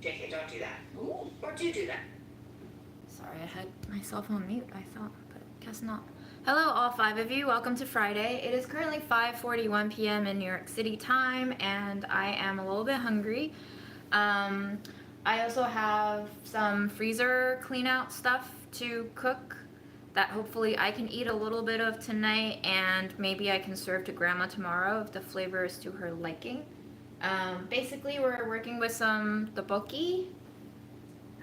JK, don't do that. Ooh. Or do that. Sorry, I had myself on mute, I thought, but guess not. Hello, all 5 of you. Welcome to Friday. It is currently 5:41 p.m. in New York City time, and I am a little bit hungry. I also have some freezer clean out stuff to cook that hopefully I can eat a little bit of tonight, and maybe I can serve to Grandma tomorrow if the flavor is to her liking. Basically, we're working with some tteokbokki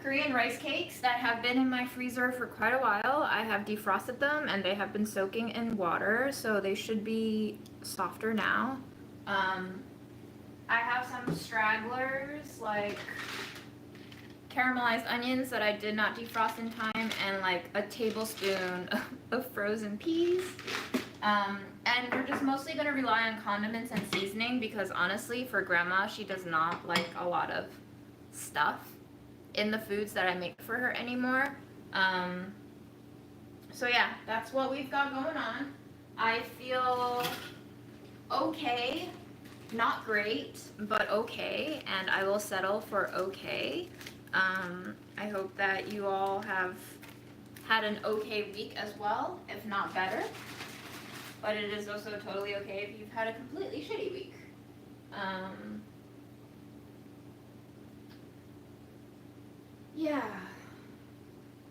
Korean rice cakes that have been in my freezer for quite a while. I have defrosted them and they have been soaking in water, so they should be softer now. I have some stragglers, like caramelized onions that I did not defrost in time, and like a tablespoon of frozen peas. And we're just mostly going to rely on condiments and seasoning because honestly, for Grandma, she does not like a lot of stuff in the foods that I make for her anymore. So yeah, that's what we've got going on. I feel okay, not great, but okay, and I will settle for okay. I hope that you all have had an okay week as well, if not better. But it is also totally okay if you've had a completely shitty week. Yeah.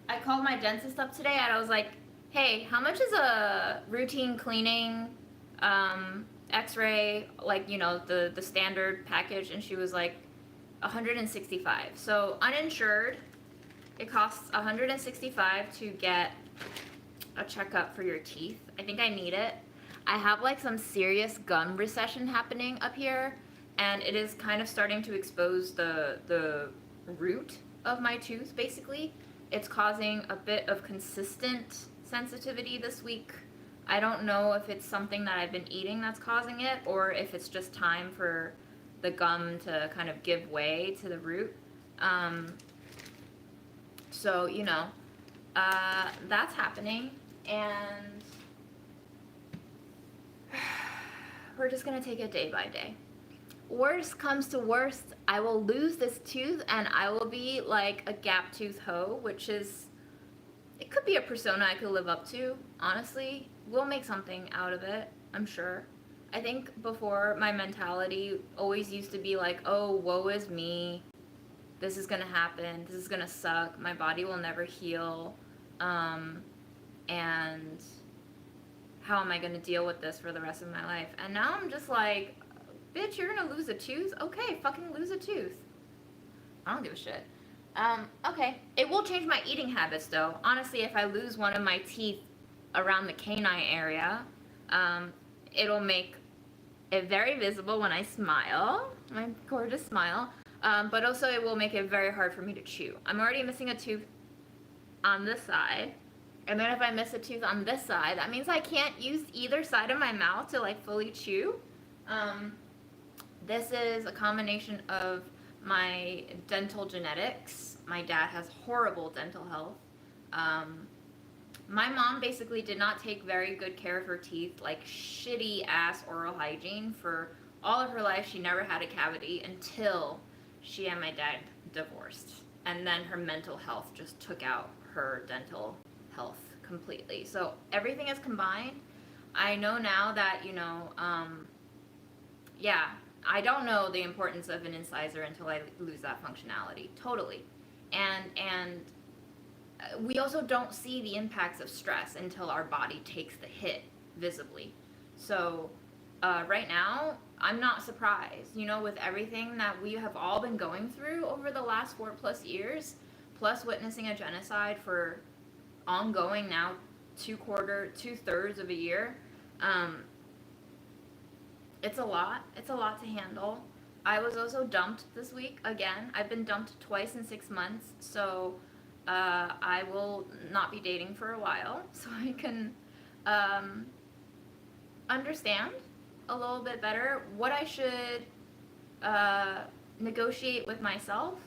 I called my dentist up today and I was like, hey, how much is a routine cleaning, x-ray, like, you know, the standard package? And she was like, $165. So uninsured, it costs $165 to get a checkup for your teeth. I think I need it. I have like some serious gum recession happening up here, and it is kind of starting to expose the root of my tooth, basically. It's causing a bit of consistent sensitivity this week. I don't know if it's something that I've been eating that's causing it, or if it's just time for the gum to kind of give way to the root. So, you know, that's happening, and we're just gonna take it day by day. Worst comes to worst, I will lose this tooth and I will be like a gap tooth hoe, which is, it could be a persona I could live up to, honestly. We'll make something out of it, I'm sure. I think before, my mentality always used to be like, oh, woe is me, this is gonna happen, this is gonna suck, my body will never heal, and how am I gonna deal with this for the rest of my life? And now I'm just like, bitch, you're gonna lose a tooth? Okay, fucking lose a tooth. I don't give a shit. Okay. It will change my eating habits though. Honestly, if I lose one of my teeth around the canine area, it'll make it very visible when I smile, my gorgeous smile, but also it will make it very hard for me to chew. I'm already missing a tooth on this side, and then if I miss a tooth on this side, that means I can't use either side of my mouth to like fully chew. This is a combination of my dental genetics. My dad has horrible dental health. My mom basically did not take very good care of her teeth, like shitty ass oral hygiene for all of her life. She never had a cavity until she and my dad divorced. And then her mental health just took out her dental health completely. So everything is combined. I know now that, you know, yeah, I don't know the importance of an incisor until I lose that functionality, totally. And we also don't see the impacts of stress until our body takes the hit visibly. So right now, I'm not surprised, you know, with everything that we have all been going through over the last 4+ years, plus witnessing a genocide for ongoing now 2/3 of a year. It's a lot to handle. I was also dumped this week again. I've been dumped twice in 6 months, so I will not be dating for a while, so I can understand a little bit better what I should negotiate with myself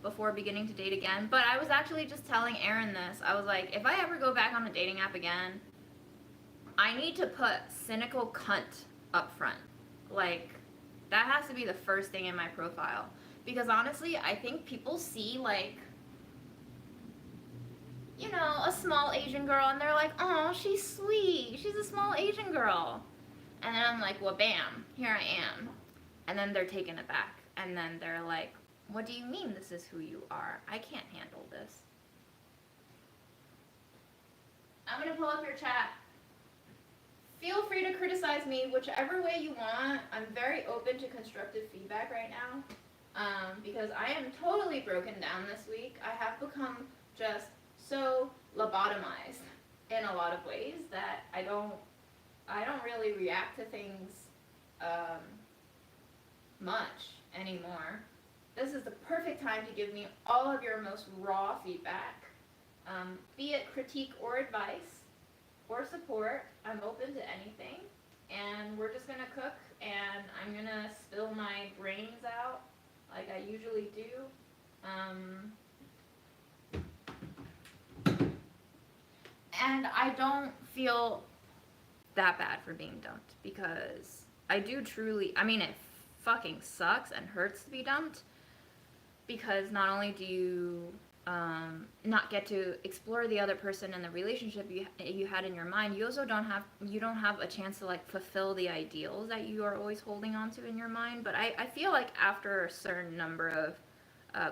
before beginning to date again. But I was actually just telling Aaron this. I was like, if I ever go back on a dating app again, I need to put cynical cunt up front. Like, that has to be the first thing in my profile. Because honestly, I think people see, like, you know, a small Asian girl and they're like, oh, she's sweet. She's a small Asian girl. And then I'm like, well, bam, here I am. And then they're taken aback. And then they're like, what do you mean this is who you are? I can't handle this. I'm going to pull up your chat. Feel free to criticize me whichever way you want. I'm very open to constructive feedback right now. Because I am totally broken down this week. I have become just so lobotomized in a lot of ways that I don't really react to things much anymore. This is the perfect time to give me all of your most raw feedback, be it critique or advice or support. I'm open to anything, and we're just gonna cook, and I'm gonna spill my brains out like I usually do. And I don't feel that bad for being dumped, because I do truly, I mean, it fucking sucks and hurts to be dumped, because not only do you not get to explore the other person and the relationship you had in your mind, you also don't have a chance to, like, fulfill the ideals that you are always holding on to in your mind. But I feel like after a certain number of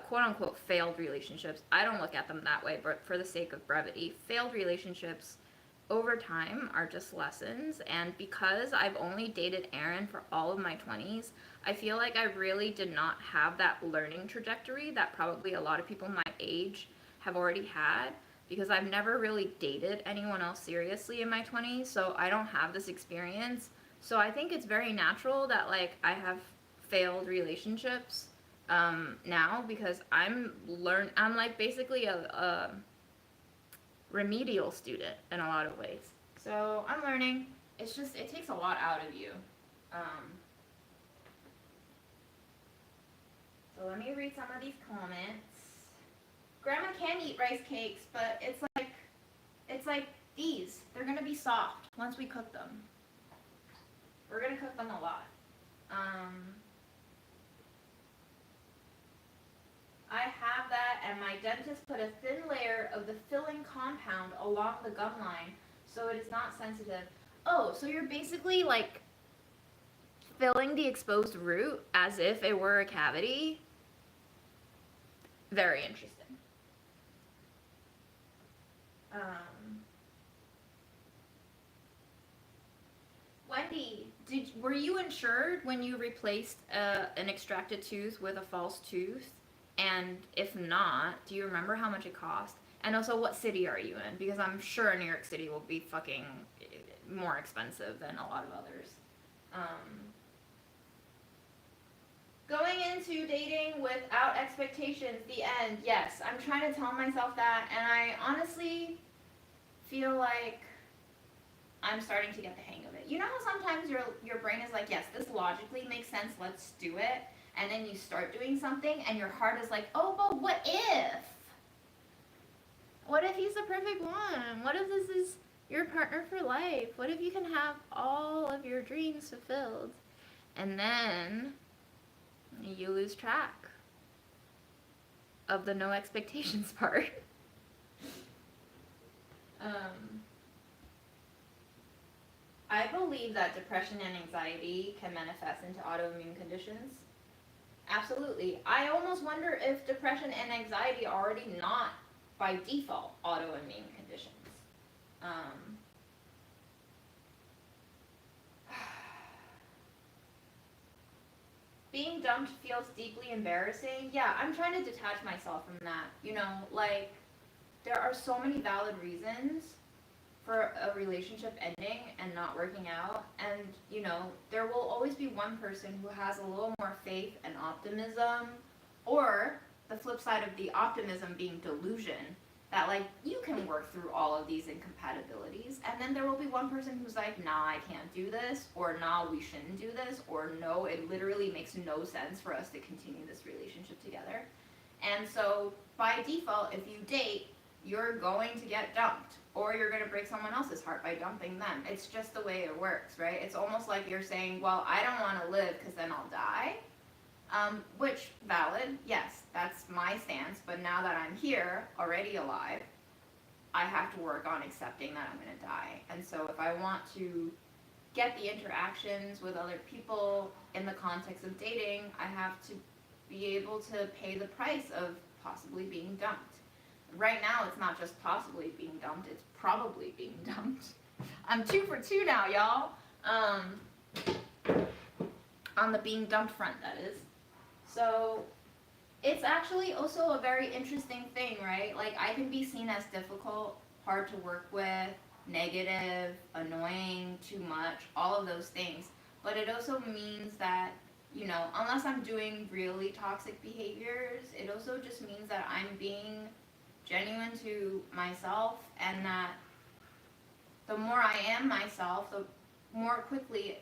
quote-unquote failed relationships, I don't look at them that way, but for the sake of brevity, failed relationships over time are just lessons. And because I've only dated Aaron for all of my 20s, I feel like I really did not have that learning trajectory that probably a lot of people my age have already had, because I've never really dated anyone else seriously in my 20s, so I don't have this experience. So I think it's very natural that, like, I have failed relationships now, because I'm like basically a remedial student in a lot of ways. So I'm learning. It's just, it takes a lot out of you. So let me read some of these comments. Grandma can eat rice cakes, but it's like these. They're gonna be soft once we cook them. We're gonna cook them a lot. I have that, and my dentist put a thin layer of the filling compound along the gum line so it is not sensitive. Oh, so you're basically, like, filling the exposed root as if it were a cavity? Very interesting. Wendy, were you insured when you replaced an extracted tooth with a false tooth? And if not, do you remember how much it cost? And also, what city are you in? Because I'm sure New York City will be fucking more expensive than a lot of others. Going into dating without expectations, the end. Yes, I'm trying to tell myself that, and I honestly feel like I'm starting to get the hang of it. You know how sometimes your brain is like, yes, this logically makes sense, let's do it. And then you start doing something and your heart is like, oh, but what if? What if he's the perfect one? What if this is your partner for life? What if you can have all of your dreams fulfilled? And then you lose track of the no expectations part. I believe that depression and anxiety can manifest into autoimmune conditions. Absolutely. I almost wonder if depression and anxiety are already not, by default, autoimmune conditions. Being dumped feels deeply embarrassing. Yeah, I'm trying to detach myself from that. You know, like, there are so many valid reasons for a relationship ending and not working out, and, you know, there will always be one person who has a little more faith and optimism, or the flip side of the optimism being delusion, that, like, you can work through all of these incompatibilities, and then there will be one person who's like, nah, I can't do this, or nah, we shouldn't do this, or no, it literally makes no sense for us to continue this relationship together. And so, by default, if you date, you're going to get dumped, or you're going to break someone else's heart by dumping them. It's just the way it works, right? It's almost like you're saying, well, I don't want to live because then I'll die. Which, valid, yes, that's my stance, but now that I'm here, already alive, I have to work on accepting that I'm gonna die. And so if I want to get the interactions with other people in the context of dating, I have to be able to pay the price of possibly being dumped. Right now, it's not just possibly being dumped, it's probably being dumped. I'm 2 for 2 now, y'all. On the being dumped front, that is. So it's actually also a very interesting thing, right? Like, I can be seen as difficult, hard to work with, negative, annoying, too much, all of those things. But it also means that, you know, unless I'm doing really toxic behaviors, it also just means that I'm being genuine to myself, and that the more I am myself, the more quickly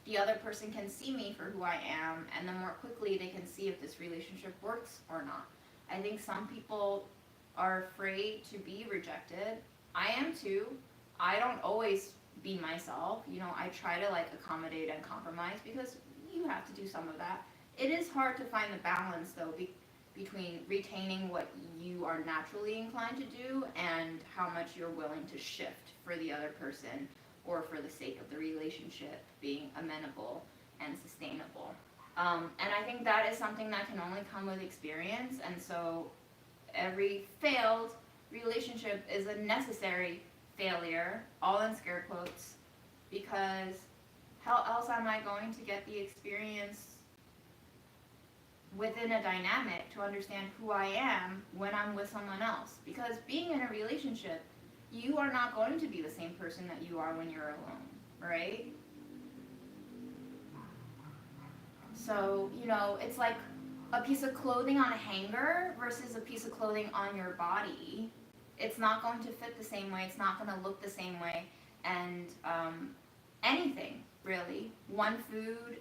the other person can see me for who I am, and the more quickly they can see if this relationship works or not. I think some people are afraid to be rejected. I am too. I don't always be myself. You know, I try to like accommodate and compromise because you have to do some of that. It is hard to find the balance though between retaining what you are naturally inclined to do and how much you're willing to shift for the other person or for the sake of the relationship being amenable and sustainable. And I think that is something that can only come with experience, and so every failed relationship is a necessary failure, all in scare quotes, because how else am I going to get the experience within a dynamic to understand who I am when I'm with someone else? Because being in a relationship, you are not going to be the same person that you are when you're alone, right? So, you know, it's like a piece of clothing on a hanger versus a piece of clothing on your body. It's not going to fit the same way, it's not going to look the same way, and anything, really. One food,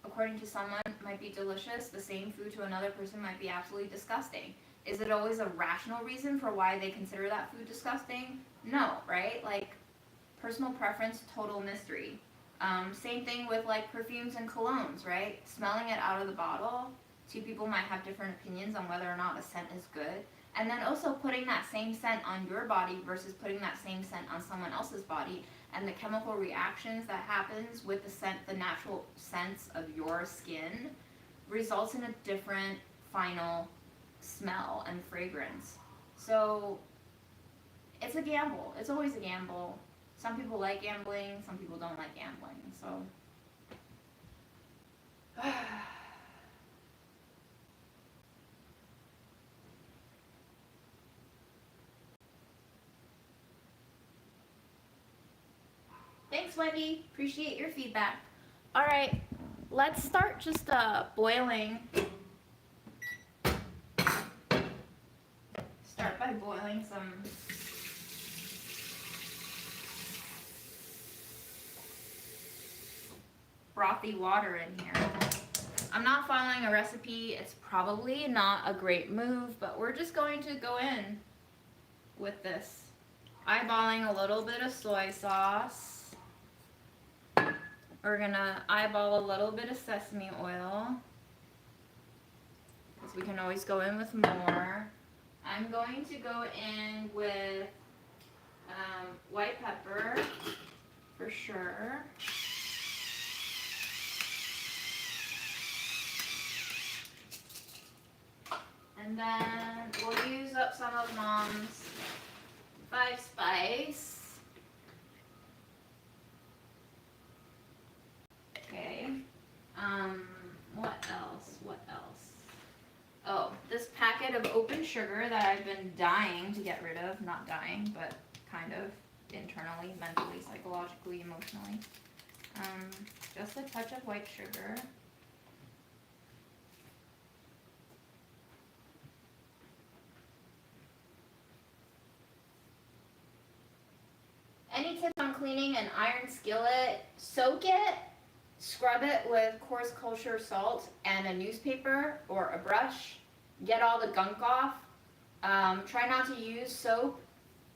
according to someone, might be delicious, the same food to another person might be absolutely disgusting. Is it always a rational reason for why they consider that food disgusting? No, right? Like, personal preference, total mystery. Same thing with like perfumes and colognes, right? Smelling it out of the bottle, two people might have different opinions on whether or not a scent is good. And then also putting that same scent on your body versus putting that same scent on someone else's body, and the chemical reactions that happens with the scent, the natural sense of your skin, results in a different final smell and fragrance. So it's a gamble. It's always a gamble. Some people like gambling, some people don't like gambling. So thanks, Wendy. Appreciate your feedback. All right, let's start just boiling. Start by boiling some frothy water in here. I'm not following a recipe. It's probably not a great move, but we're just going to go in with this. Eyeballing a little bit of soy sauce. We're gonna eyeball a little bit of sesame oil, because we can always go in with more. I'm going to go in with white pepper for sure. And then we'll use up some of Mom's 5 spice. Okay. What else? What else? Oh, this packet of open sugar that I've been dying to get rid of. Not dying, but kind of internally, mentally, psychologically, emotionally. Just a touch of white sugar. Any tips on cleaning an iron skillet? Soak it, scrub it with coarse kosher salt and a newspaper or a brush. Get all the gunk off. Try not to use soap,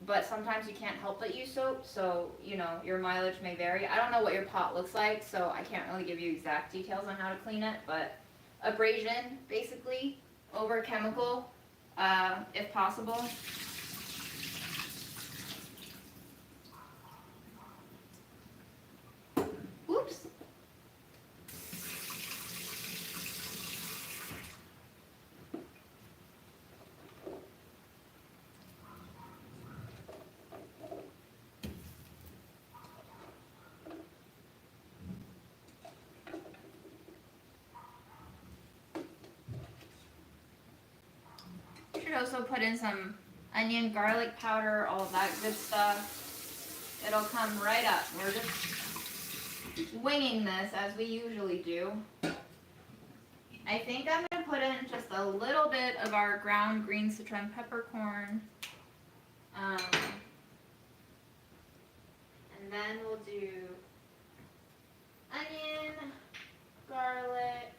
but sometimes you can't help but use soap, so, you know, your mileage may vary. I don't know what your pot looks like, so I can't really give you exact details on how to clean it, but abrasion, basically, over chemical, if possible. Whoops. Should also put in some onion, garlic powder, all of that good stuff. It'll come right up. We're just winging this as we usually do. I think I'm going to put in just a little bit of our ground green citron peppercorn. And then we'll do onion, garlic.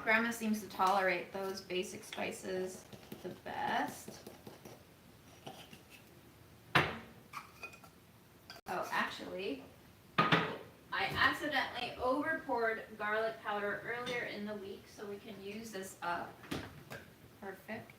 Grandma seems to tolerate those basic spices the best. Oh, actually, I accidentally over poured garlic powder earlier in the week, so we can use this up. Perfect.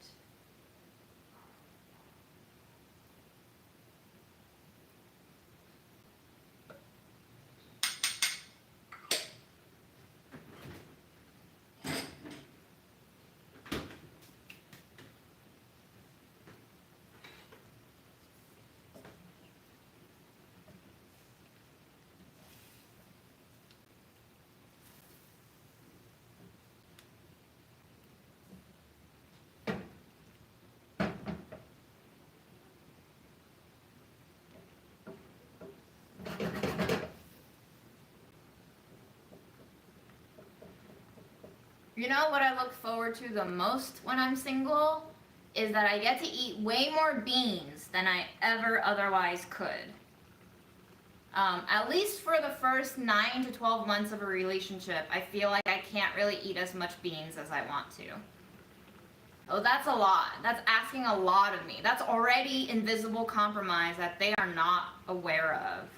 You know what I look forward to the most when I'm single is that I get to eat way more beans than I ever otherwise could. At least for the first 9 to 12 months of a relationship, I feel like I can't really eat as much beans as I want to. Oh, that's a lot. That's asking a lot of me. That's already invisible compromise that they are not aware of.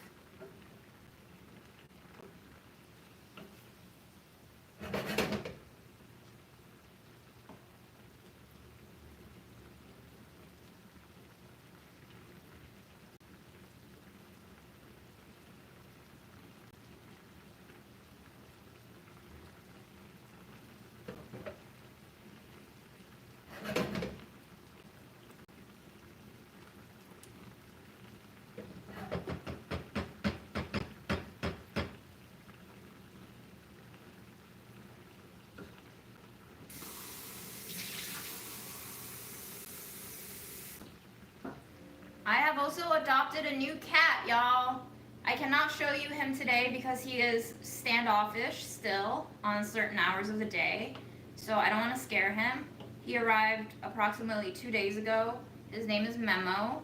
I have also adopted a new cat, y'all. I cannot show you him today because he is standoffish still on certain hours of the day, so I don't want to scare him. He arrived approximately 2 days ago. His name is Memo.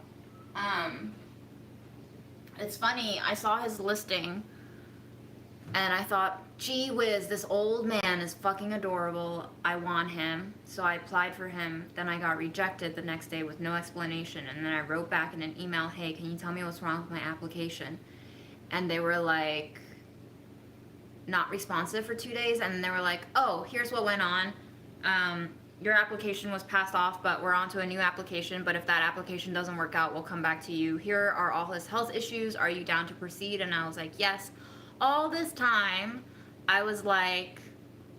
It's funny, I saw his listing and I thought, gee whiz, this old man is fucking adorable. I want him. So I applied for him. Then I got rejected the next day with no explanation. And then I wrote back in an email, hey, can you tell me what's wrong with my application? And they were like, not responsive for 2 days. And they were like, oh, here's what went on. Your application was passed off, but we're on to a new application. But if that application doesn't work out, we'll come back to you. Here are all his health issues. Are you down to proceed? And I was like, yes. All this time, I was like,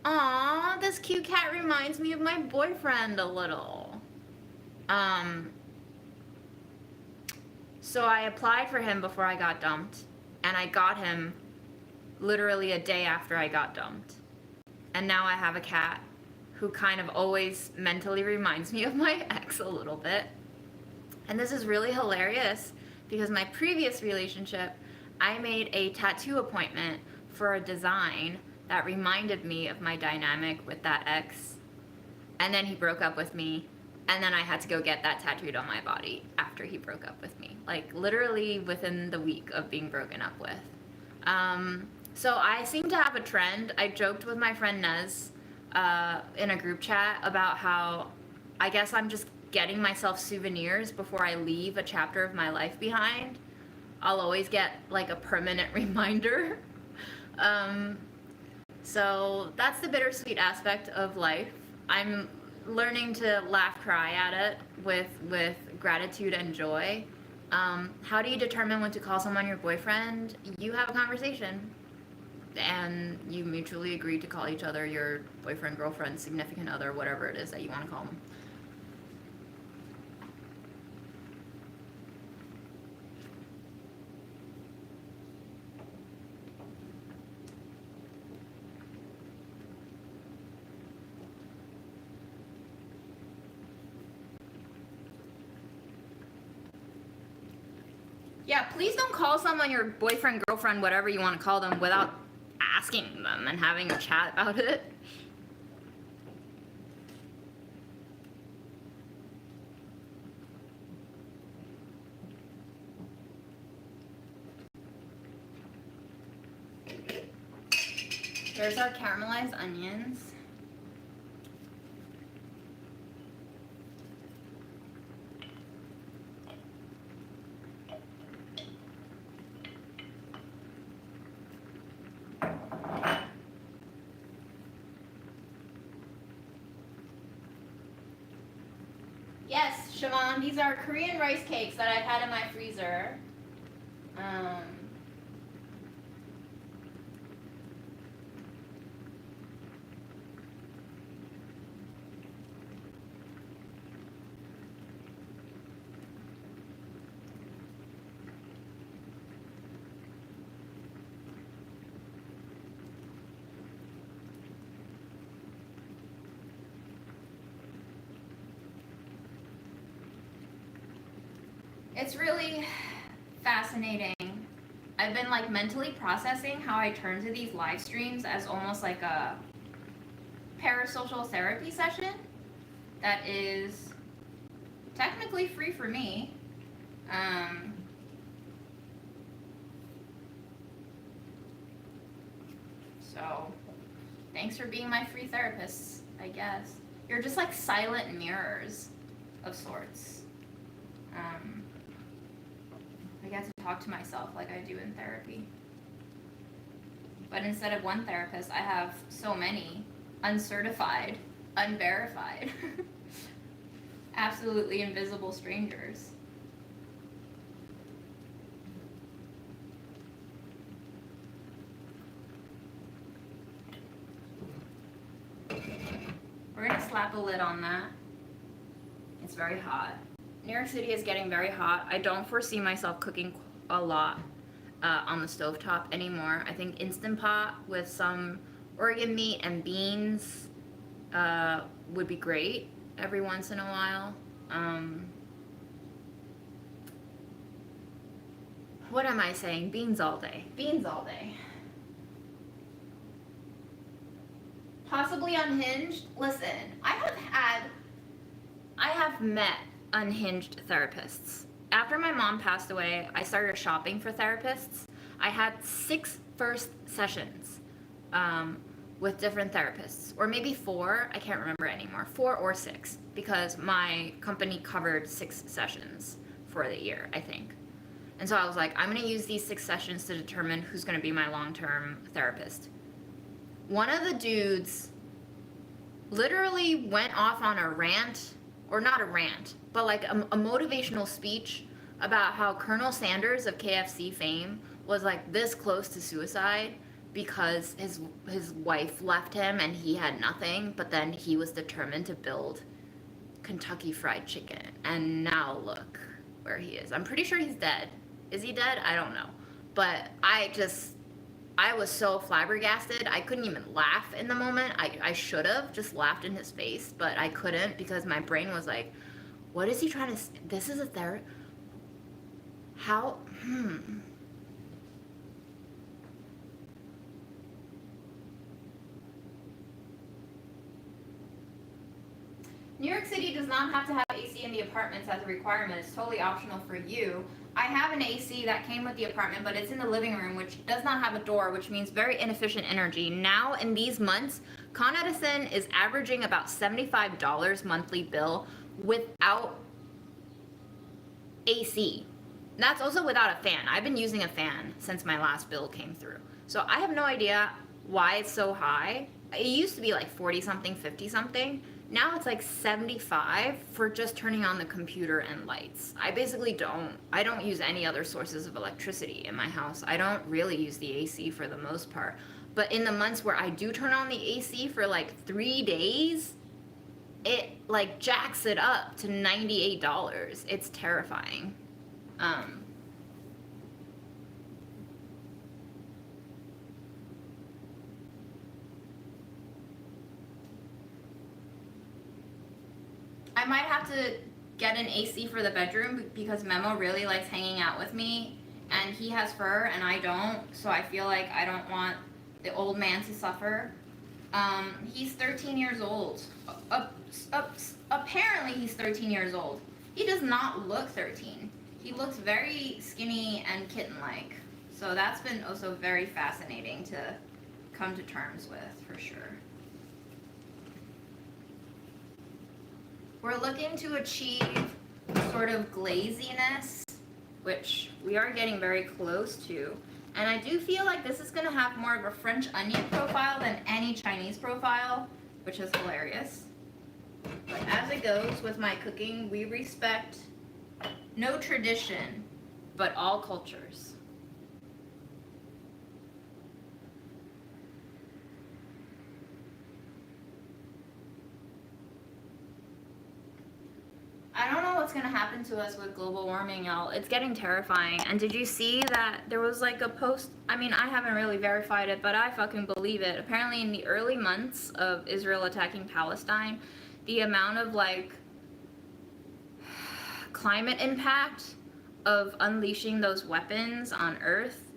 aw, this cute cat reminds me of my boyfriend a little. So I applied for him before I got dumped, and I got him literally a day after I got dumped. And now I have a cat who kind of always mentally reminds me of my ex a little bit. And this is really hilarious because my previous relationship, I made a tattoo appointment for a design that reminded me of my dynamic with that ex. And then he broke up with me. And then I had to go get that tattooed on my body after he broke up with me. Like literally within the week of being broken up with. So I seem to have a trend. I joked with my friend Nez in a group chat about how I guess I'm just getting myself souvenirs before I leave a chapter of my life behind. I'll always get like a permanent reminder. So that's the bittersweet aspect of life. I'm learning to laugh, cry at it with gratitude and joy. How do you determine when to call someone your boyfriend? You have a conversation, and you mutually agree to call each other your boyfriend, girlfriend, significant other, whatever it is that you want to call them. Yeah, please don't call someone your boyfriend, girlfriend, whatever you want to call them without asking them and having a chat about it. There's our caramelized onions. Yes, Siobhan, these are Korean rice cakes that I've had in my freezer. It's really fascinating. I've been like mentally processing how I turn to these live streams as almost like a parasocial therapy session that is technically free for me. So thanks for being my free therapists, I guess. You're just like silent mirrors of sorts. I get to talk to myself like I do in therapy. But instead of one therapist, I have so many uncertified, unverified, absolutely invisible strangers. We're gonna slap a lid on that. It's very hot. New York City is getting very hot. I don't foresee myself cooking a lot on the stovetop anymore. I think Instant Pot with some organ meat and beans would be great every once in a while. What am I saying? Beans all day. Beans all day. Possibly unhinged? Listen, I have met unhinged therapists. After my mom passed away, I started shopping for therapists. I had 6 first sessions with different therapists, or maybe 4, I can't remember anymore, 4 or 6, because my company covered 6 sessions for the year, I think. And so I was like, I'm gonna use these 6 sessions to determine who's gonna be my long-term therapist. One of the dudes literally went off on a rant, or not a rant, but like a motivational speech about how Colonel Sanders of KFC fame was like this close to suicide because his wife left him and he had nothing, but then he was determined to build Kentucky Fried Chicken, and now look where he is. I'm pretty sure he's dead. Is he dead? I don't know. But I was so flabbergasted. I couldn't even laugh in the moment. I should have just laughed in his face, but I couldn't because my brain was like, what is he trying to say? This is a therapy? How? New York City does not have to have AC in the apartments as a requirement. It's totally optional for you. I have an AC that came with the apartment, but it's in the living room, which does not have a door, which means very inefficient energy. Now, in these months, Con Edison is averaging about $75 monthly bill without AC. That's also without a fan. I've been using a fan since my last bill came through. So I have no idea why it's so high. It used to be like 40 something, 50 something. Now it's like 75 for just turning on the computer and lights. I don't use any other sources of electricity in my house. I don't really use the AC for the most part. But in the months where I do turn on the AC for like 3 days, it like jacks it up to $98. It's terrifying. I might have to get an AC for the bedroom because Memo really likes hanging out with me, and he has fur and I don't, so I feel like I don't want the old man to suffer. He's 13 years old. Apparently he's 13 years old. He does not look 13. He looks very skinny and kitten-like. So that's been also very fascinating to come to terms with, for sure. We're looking to achieve sort of glaziness, which we are getting very close to. And I do feel like this is going to have more of a French onion profile than any Chinese profile, which is hilarious. But as it goes with my cooking, we respect no tradition, but all cultures. I don't know what's going to happen to us with global warming, y'all. It's getting terrifying. And did you see that there was like a post? I mean, I haven't really verified it, but I fucking believe it. Apparently in the early months of Israel attacking Palestine, the amount of like climate impact of unleashing those weapons on Earth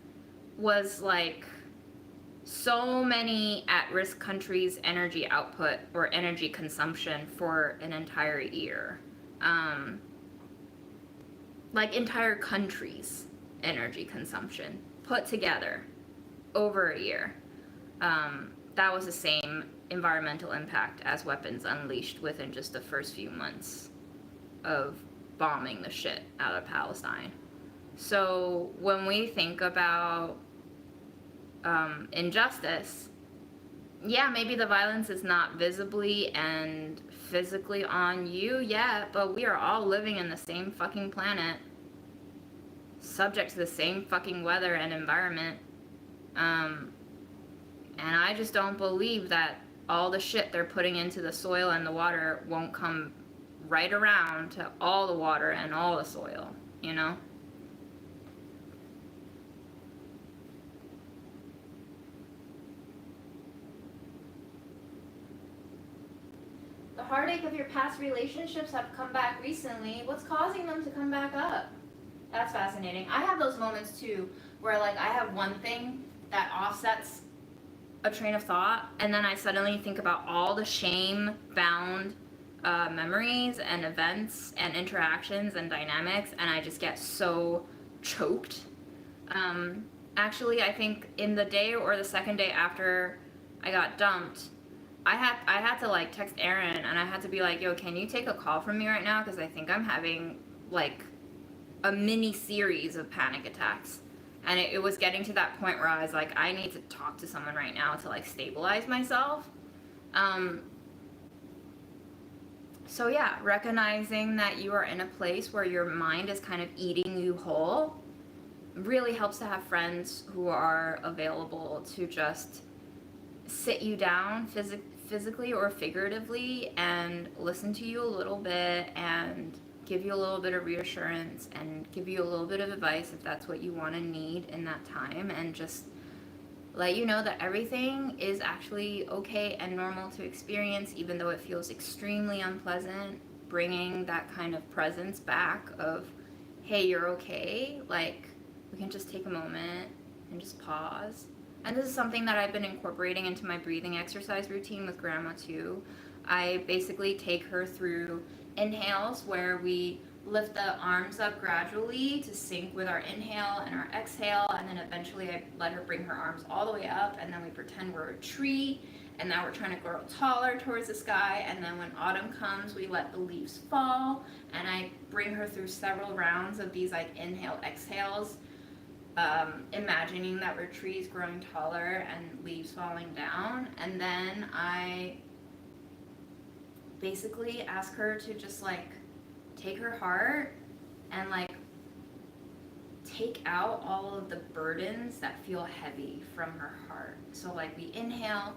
was like so many at-risk countries' energy output or energy consumption for an entire year. Like entire countries' energy consumption put together over a year. That was the same environmental impact as weapons unleashed within just the first few months of bombing the shit out of Palestine. So when we think about injustice, yeah, maybe the violence is not visibly and physically on you yet, but we are all living in the same fucking planet, subject to the same fucking weather and environment. And I just don't believe that all the shit they're putting into the soil and the water won't come right around to all the water and all the soil, you know? The heartache of your past relationships have come back recently. What's causing them to come back up? That's fascinating. I have those moments too, where like I have one thing that offsets a train of thought, and then I suddenly think about all the shame-bound memories and events and interactions and dynamics, and I just get so choked. Actually, I think in the day or the second day after I got dumped, I had to like text Aaron, and I had to be like, yo, can you take a call from me right now? Because I think I'm having like a mini series of panic attacks. And it was getting to that point where I was like, I need to talk to someone right now to like stabilize myself. So yeah, recognizing that you are in a place where your mind is kind of eating you whole really helps to have friends who are available to just sit you down physically or figuratively and listen to you a little bit and give you a little bit of reassurance and give you a little bit of advice if that's what you want and need in that time, and just let you know that everything is actually okay and normal to experience, even though it feels extremely unpleasant. Bringing that kind of presence back of, hey, you're okay, like we can just take a moment and just pause. And this is something that I've been incorporating into my breathing exercise routine with Grandma too. I basically take her through inhales where we lift the arms up gradually to sync with our inhale and our exhale, and then eventually I let her bring her arms all the way up, and then we pretend we're a tree, and now we're trying to grow taller towards the sky, and then when autumn comes we let the leaves fall, and I bring her through several rounds of these like inhale exhales imagining that we're trees growing taller and leaves falling down. And then I basically ask her to just like take her heart and like take out all of the burdens that feel heavy from her heart. So like we inhale,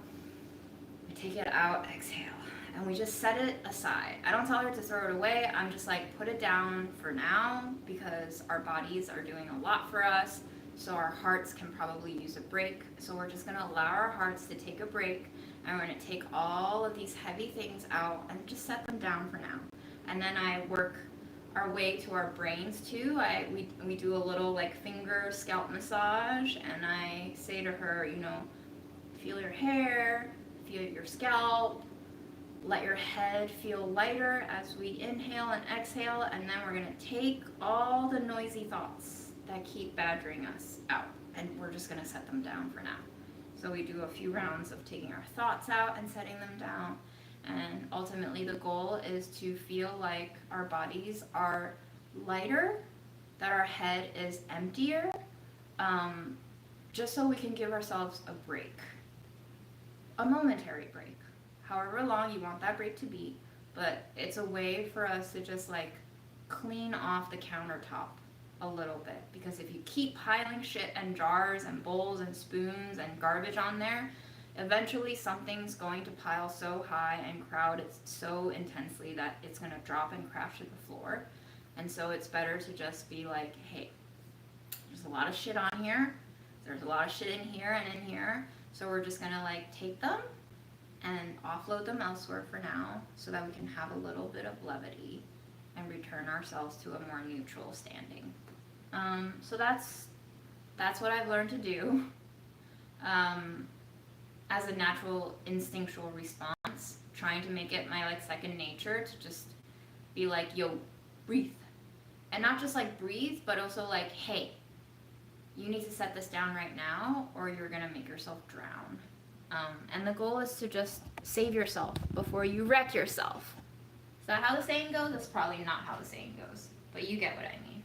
we take it out, exhale, and we just set it aside. I don't tell her to throw it away. I'm just like, put it down for now because our bodies are doing a lot for us. So our hearts can probably use a break. So we're just gonna allow our hearts to take a break, and we're gonna take all of these heavy things out and just set them down for now. And then I work our way to our brains too. We do a little like finger scalp massage, and I say to her, you know, feel your hair, feel your scalp, let your head feel lighter as we inhale and exhale, and then we're gonna take all the noisy thoughts that keep badgering us out, and we're just gonna set them down for now. So we do a few rounds of taking our thoughts out and setting them down, and ultimately the goal is to feel like our bodies are lighter, that our head is emptier, just so we can give ourselves a break, a momentary break, however long you want that break to be, but it's a way for us to just like clean off the countertop a little bit, because if you keep piling shit and jars and bowls and spoons and garbage on there, eventually something's going to pile so high and crowd it so intensely that it's going to drop and crash to the floor. And so it's better to just be like, hey, there's a lot of shit on here, there's a lot of shit in here and in here, so we're just going to like take them and offload them elsewhere for now so that we can have a little bit of levity and return ourselves to a more neutral standing. So that's what I've learned to do as a natural instinctual response, trying to make it my like second nature to just be like, yo, breathe. And not just like breathe, but also like, hey, you need to set this down right now or you're gonna make yourself drown. And the goal is to just save yourself before you wreck yourself. Is that how the saying goes? That's probably not how the saying goes, but you get what I mean.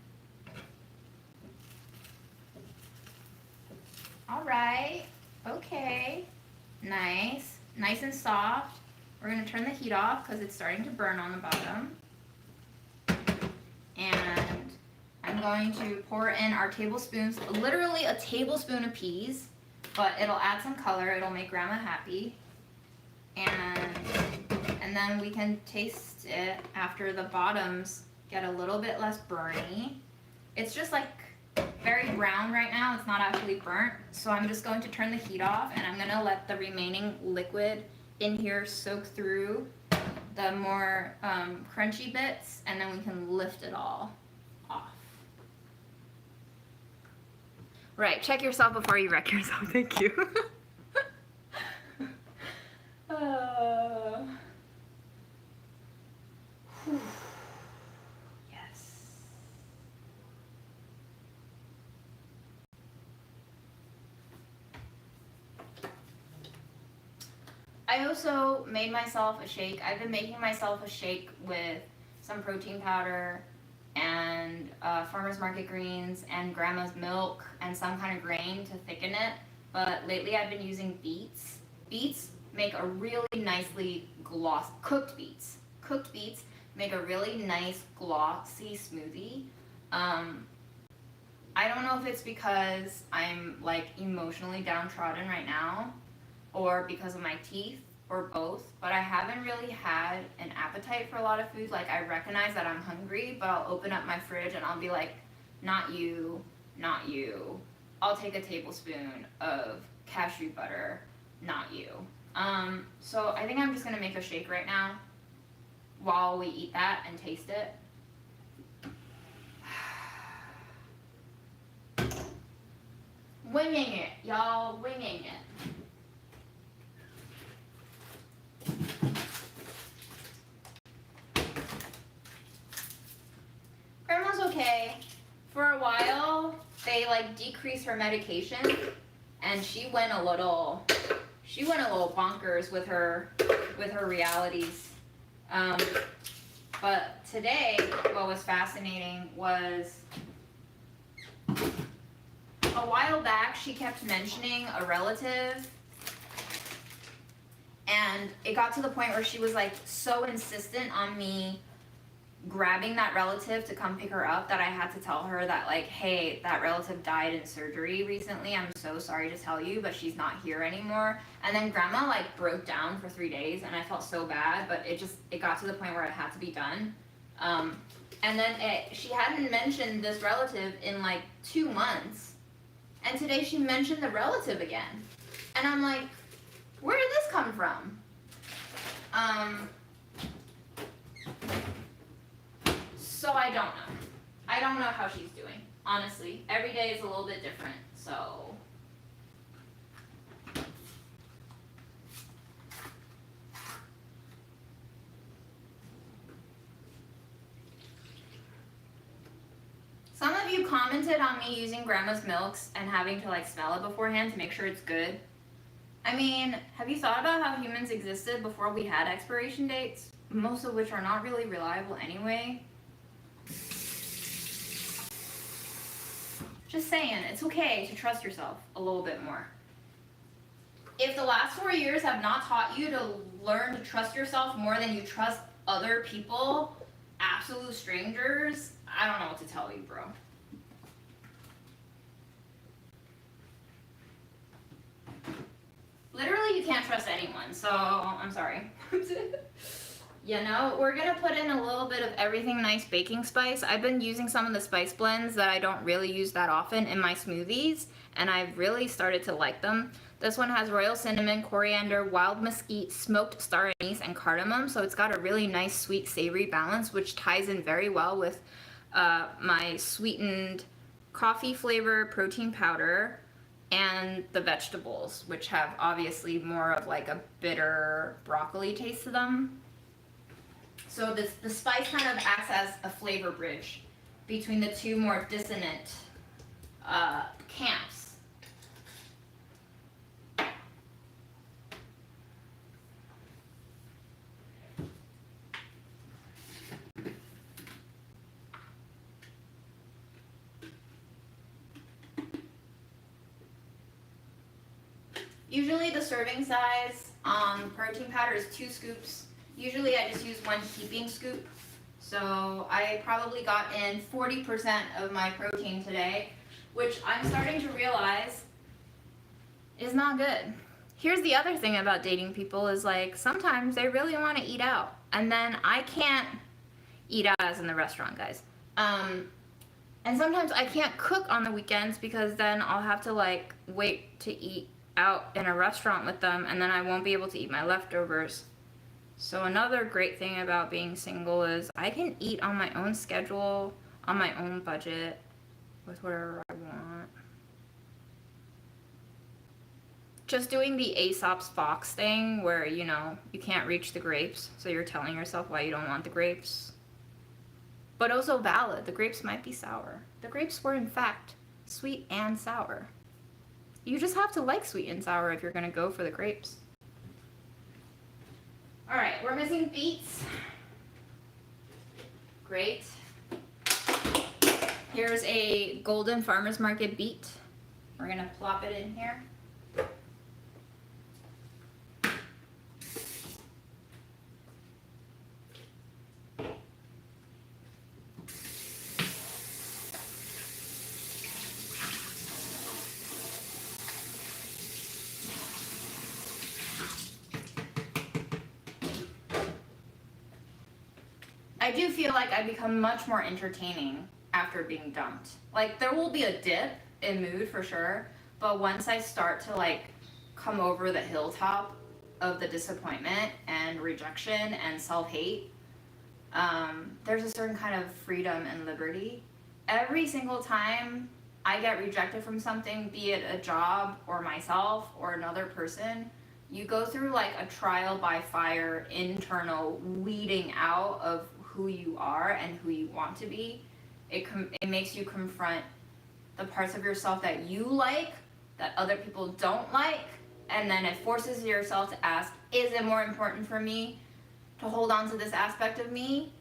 All right, okay, nice and soft. We're gonna turn the heat off because it's starting to burn on the bottom. And I'm going to pour in our tablespoons, literally a tablespoon of peas, but it'll add some color, it'll make grandma happy. And then we can taste it after the bottoms get a little bit less burny. It's just like very brown right now, it's not actually burnt, so I'm just going to turn the heat off and I'm gonna let the remaining liquid in here soak through the more crunchy bits, and then we can lift it all off. Right, check yourself before you wreck yourself. Thank you. Yes. I also made myself a shake. I've been making myself a shake with some protein powder and farmer's market greens and grandma's milk and some kind of grain to thicken it. But lately I've been using beets. Beets make a really nicely cooked beets make a really nice glossy smoothie. I don't know if it's because I'm like emotionally downtrodden right now or because of my teeth or both, but I haven't really had an appetite for a lot of food. Like, I recognize that I'm hungry, but I'll open up my fridge and I'll be like, not you, not you. I'll take a tablespoon of cashew butter, not you. So I think I'm just gonna make a shake right now while we eat that and taste it. Winging it, y'all, winging it. Grandma's okay. For a while, they like decreased her medication, and she went a little bonkers with her realities. But today, what was fascinating was a while back, she kept mentioning a relative, and it got to the point where she was like so insistent on me grabbing that relative to come pick her up that I had to tell her that, like, hey, that relative died in surgery recently. I'm so sorry to tell you, but she's not here anymore. And then grandma like broke down for 3 days, and I felt so bad, but it got to the point where it had to be done. And then she hadn't mentioned this relative in like 2 months, and today she mentioned the relative again, and I'm like, where did this come from? So I don't know. I don't know how she's doing, honestly. Every day is a little bit different, so. Some of you commented on me using grandma's milks and having to like smell it beforehand to make sure it's good. I mean, have you thought about how humans existed before we had expiration dates? Most of which are not really reliable anyway. Just saying, it's okay to trust yourself a little bit more. If the last 4 years have not taught you to learn to trust yourself more than you trust other people, absolute strangers, I don't know what to tell you, bro. Literally, you can't trust anyone, so I'm sorry. You know, we're gonna put in a little bit of Everything Nice baking spice. I've been using some of the spice blends that I don't really use that often in my smoothies, and I've really started to like them. This one has royal cinnamon, coriander, wild mesquite, smoked star anise, and cardamom, so it's got a really nice sweet savory balance, which ties in very well with my sweetened coffee flavor protein powder and the vegetables, which have obviously more of like a bitter broccoli taste to them. So the spice kind of acts as a flavor bridge between the two more dissonant camps. Usually the serving size protein powder is 2 scoops. Usually I just use 1 heaping scoop. So I probably got in 40% of my protein today, which I'm starting to realize is not good. Here's the other thing about dating people is like sometimes they really want to eat out, and then I can't eat out as in the restaurant, guys. And sometimes I can't cook on the weekends because then I'll have to like wait to eat out in a restaurant with them, and then I won't be able to eat my leftovers. So another great thing about being single is I can eat on my own schedule, on my own budget, with whatever I want. Just doing the Aesop's Fox thing where, you know, you can't reach the grapes, so you're telling yourself why you don't want the grapes. But also valid, the grapes might be sour. The grapes were in fact sweet and sour. You just have to like sweet and sour if you're gonna go for the grapes. All right, we're missing beets. Great. Here's a Golden Farmers Market beet. We're gonna plop it in here. I do feel like I become much more entertaining after being dumped. Like, there will be a dip in mood for sure, but once I start to like come over the hilltop of the disappointment and rejection and self-hate, there's a certain kind of freedom and liberty. Every single time I get rejected from something, be it a job or myself or another person, you go through like a trial by fire internal weeding out of who you are and who you want to be. It makes you confront the parts of yourself that you like, that other people don't like, and then it forces yourself to ask, is it more important for me to hold on to this aspect of me,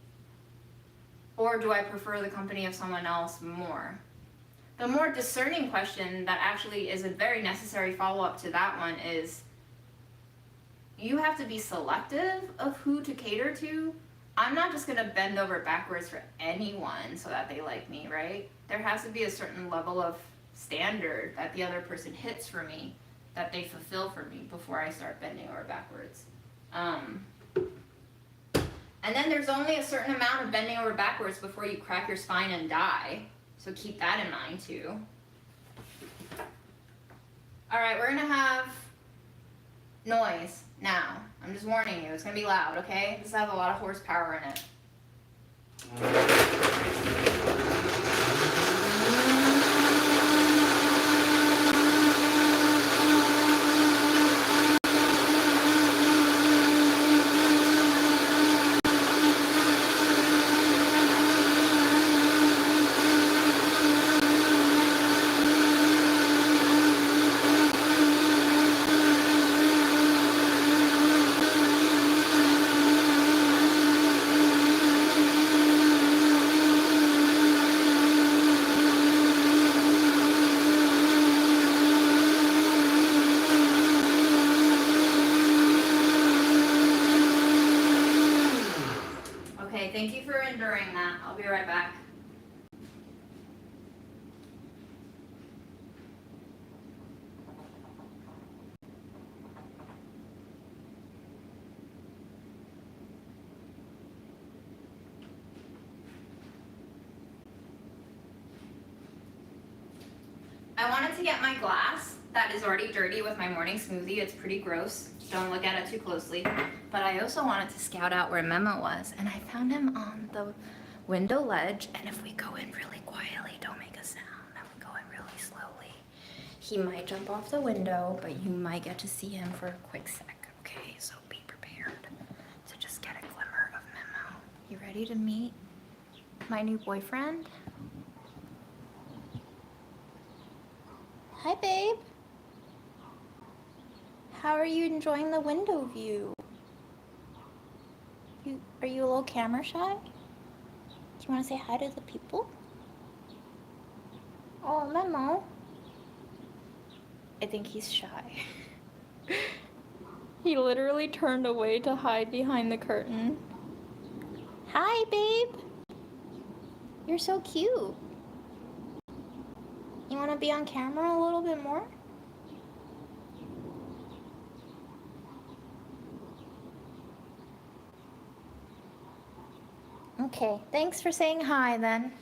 or do I prefer the company of someone else more? The more discerning question that actually is a very necessary follow-up to that one is, you have to be selective of who to cater to. I'm not just gonna bend over backwards for anyone so that they like me, right? There has to be a certain level of standard that the other person hits for me, that they fulfill for me before I start bending over backwards. And then there's only a certain amount of bending over backwards before you crack your spine and die. So keep that in mind too. All right, we're gonna have noise now. I'm just warning you, it's gonna be loud, okay? This has a lot of horsepower in it. Okay, thank you for enduring that. I'll be right back. I wanted to get my glass that is already dirty with my morning smoothie. It's pretty gross. Don't look at it too closely. But I also wanted to scout out where Memo was, and I found him on the window ledge. And if we go in really quietly, don't make a sound, and we go in really slowly, he might jump off the window, but you might get to see him for a quick sec. Okay, so be prepared to just get a glimmer of Memo. You ready to meet my new boyfriend? Hi, babe. How are you enjoying the window view? Are you a little camera shy? Do you want to say hi to the people? Oh, Memo. I think he's shy. He literally turned away to hide behind the curtain. Hi, babe. You're so cute. You want to be on camera a little bit more? Okay, thanks for saying hi then.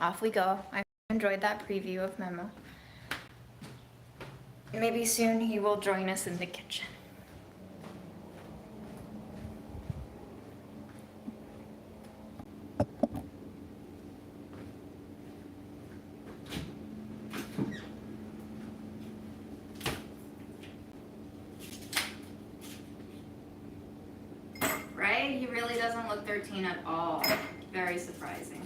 Off we go. I enjoyed that preview of Memo. Maybe soon he will join us in the kitchen. Right? He really doesn't look 13 at all. Very surprising.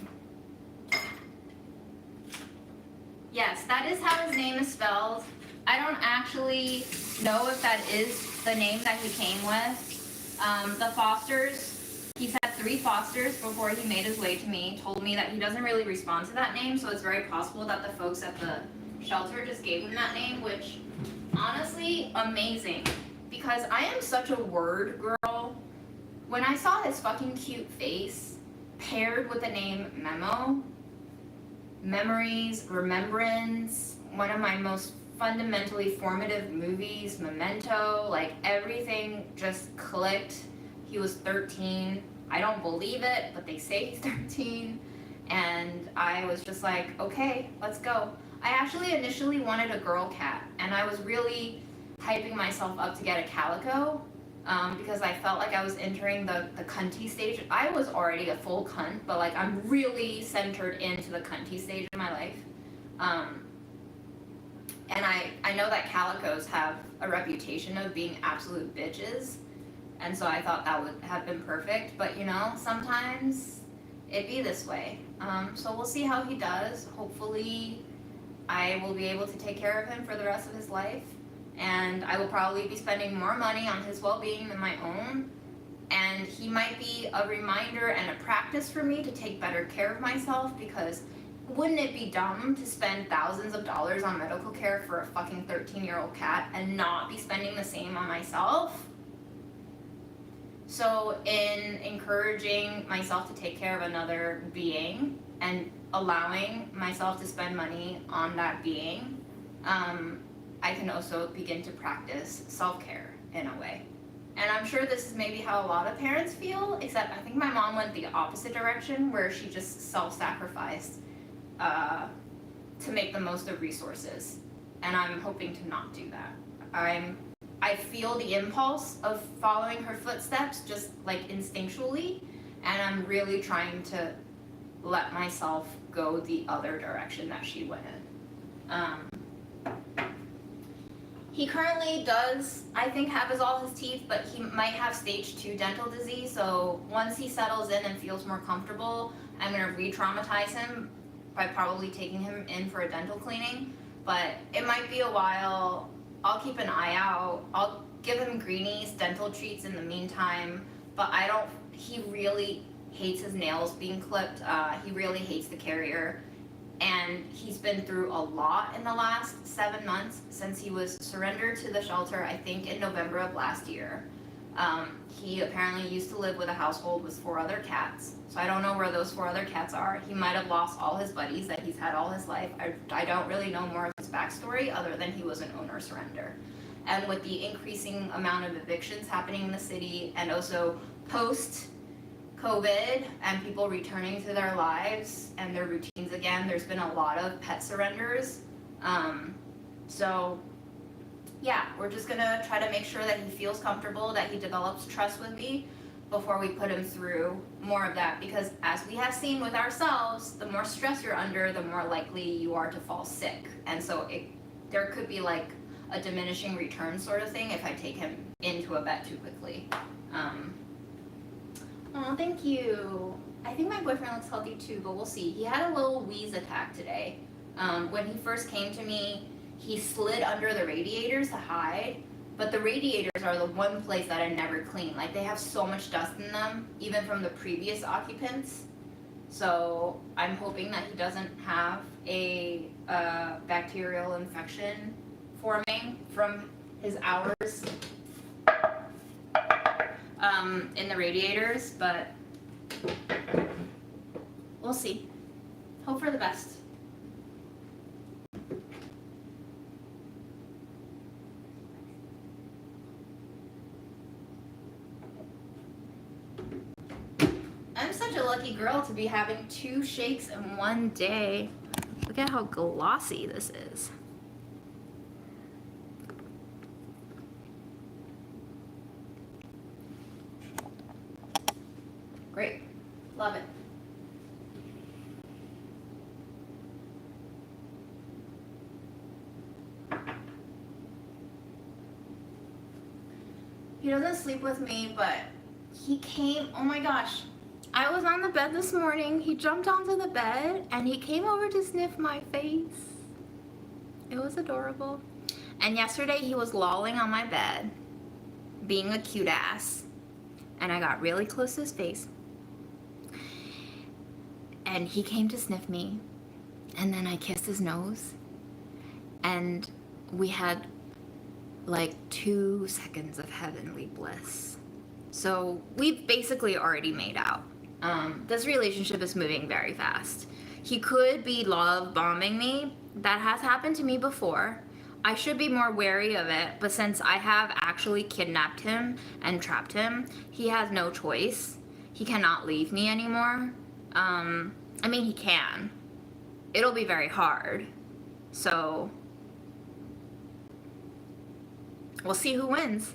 Yes, that is how his name is spelled. I don't actually know if that is the name that he came with. The Fosters, he's had 3 Fosters before he made his way to me, told me that he doesn't really respond to that name, so it's very possible that the folks at the shelter just gave him that name, which, honestly, amazing. Because I am such a word girl. When I saw his fucking cute face paired with the name Memo, memories, remembrance, one of my most fundamentally formative movies, Memento, like everything just clicked. He was 13. I don't believe it, but they say he's 13. And I was just like, okay, let's go. I actually initially wanted a girl cat, and I was really hyping myself up to get a calico. Because I felt like I was entering the cunty stage. I was already a full cunt, but like I'm really centered into the cunty stage of my life. And I know that calicos have a reputation of being absolute bitches, and so I thought that would have been perfect, but you know, sometimes it be this way. So we'll see how he does. Hopefully I will be able to take care of him for the rest of his life. And I will probably be spending more money on his well-being than my own. And he might be a reminder and a practice for me to take better care of myself, because wouldn't it be dumb to spend thousands of dollars on medical care for a fucking 13-year-old cat and not be spending the same on myself? So in encouraging myself to take care of another being and allowing myself to spend money on that being, I can also begin to practice self-care in a way. And I'm sure this is maybe how a lot of parents feel, except I think my mom went the opposite direction, where she just self-sacrificed to make the most of resources. And I'm hoping to not do that. I feel the impulse of following her footsteps just like instinctually, and I'm really trying to let myself go the other direction that she went in. He currently does, I think, have all his teeth, but he might have stage 2 dental disease, so once he settles in and feels more comfortable, I'm going to re-traumatize him by probably taking him in for a dental cleaning. But it might be a while. I'll keep an eye out. I'll give him greenies, dental treats in the meantime, but he really hates his nails being clipped. He really hates the carrier. And he's been through a lot in the last 7 months since he was surrendered to the shelter, I think in November of last year. He apparently used to live with a household with 4 other cats. So I don't know where those 4 other cats are. He might have lost all his buddies that he's had all his life. I don't really know more of his backstory other than he was an owner surrender. And with the increasing amount of evictions happening in the city, and also post-COVID and people returning to their lives and their routines again, there's been a lot of pet surrenders. So yeah, we're just gonna try to make sure that he feels comfortable, that he develops trust with me before we put him through more of that, because as we have seen with ourselves, the more stress you're under, the more likely you are to fall sick. And so there could be like a diminishing return sort of thing if I take him into a vet too quickly. Oh, thank you. I think my boyfriend looks healthy too, but we'll see. He had a little wheeze attack today. When he first came to me, he slid under the radiators to hide, but the radiators are the one place that I never clean. Like, they have so much dust in them, even from the previous occupants. So I'm hoping that he doesn't have a bacterial infection forming from his hours in the radiators, but we'll see. Hope for the best. I'm such a lucky girl to be having 2 shakes in one day. Look at how glossy this is. Great. Love it. He doesn't sleep with me, but he came, oh my gosh. I was on the bed this morning, he jumped onto the bed, and he came over to sniff my face. It was adorable. And yesterday he was lolling on my bed, being a cute ass. And I got really close to his face. And he came to sniff me. And then I kissed his nose. And we had like 2 seconds of heavenly bliss. So we've basically already made out. This relationship is moving very fast. He could be love bombing me. That has happened to me before. I should be more wary of it, but since I have actually kidnapped him and trapped him, he has no choice. He cannot leave me anymore. I mean, he can. It'll be very hard. So we'll see who wins.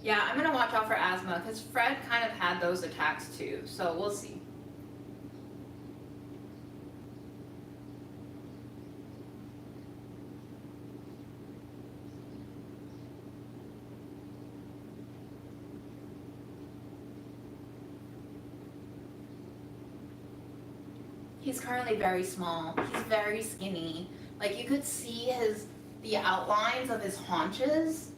Yeah, I'm gonna watch out for asthma, because Fred kind of had those attacks too, so we'll see. He's currently very small. He's very skinny. Like, you could see his the outlines of his haunches.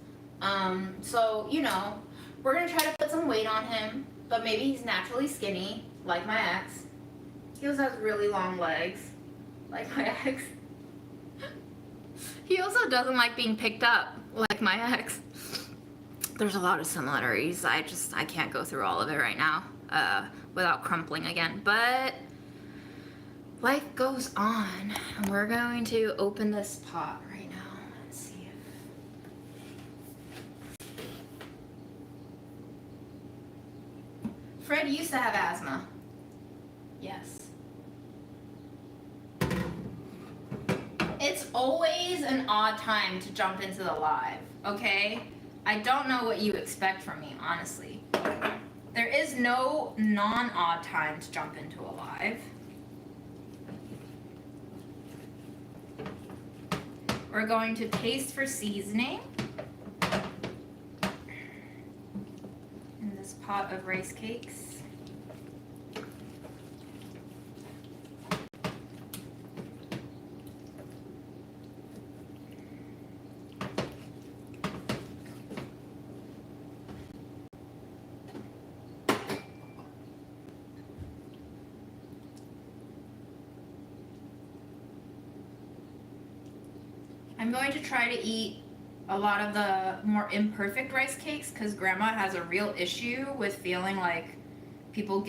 So, you know, we're gonna try to put some weight on him, but maybe he's naturally skinny, like my ex. He also has really long legs, like my ex. He also doesn't like being picked up, like my ex. There's a lot of similarities. I can't go through all of it right now without crumpling again. But life goes on, and we're going to open this pot right now and see if... Fred used to have asthma. Yes. It's always an odd time to jump into the live, okay? I don't know what you expect from me, honestly. There is no non-odd time to jump into a live. We're going to taste for seasoning in this pot of rice cakes. I'm going to try to eat a lot of the more imperfect rice cakes because Grandma has a real issue with feeling like people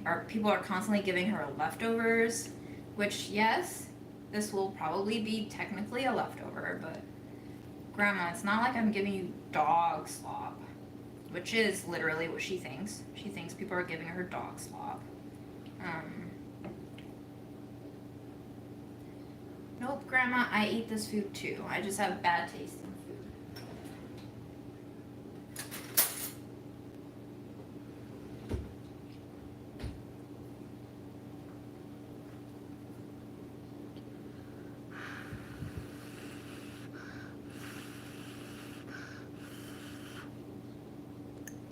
are constantly giving her leftovers, which yes, this will probably be technically a leftover, but Grandma, it's not like I'm giving you dog slop, which is literally what she thinks. She thinks people are giving her dog slop. Nope, Grandma, I eat this food too. I just have bad taste in food.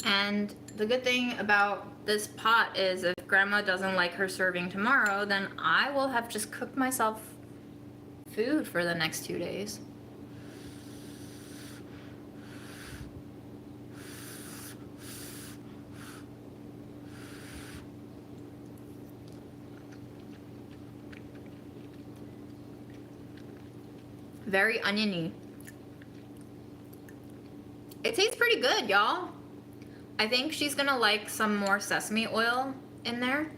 And the good thing about this pot is if Grandma doesn't like her serving tomorrow, then I will have just cooked myself food for the next 2 days. Very oniony. It tastes pretty good, y'all. I think she's gonna like some more sesame oil in there,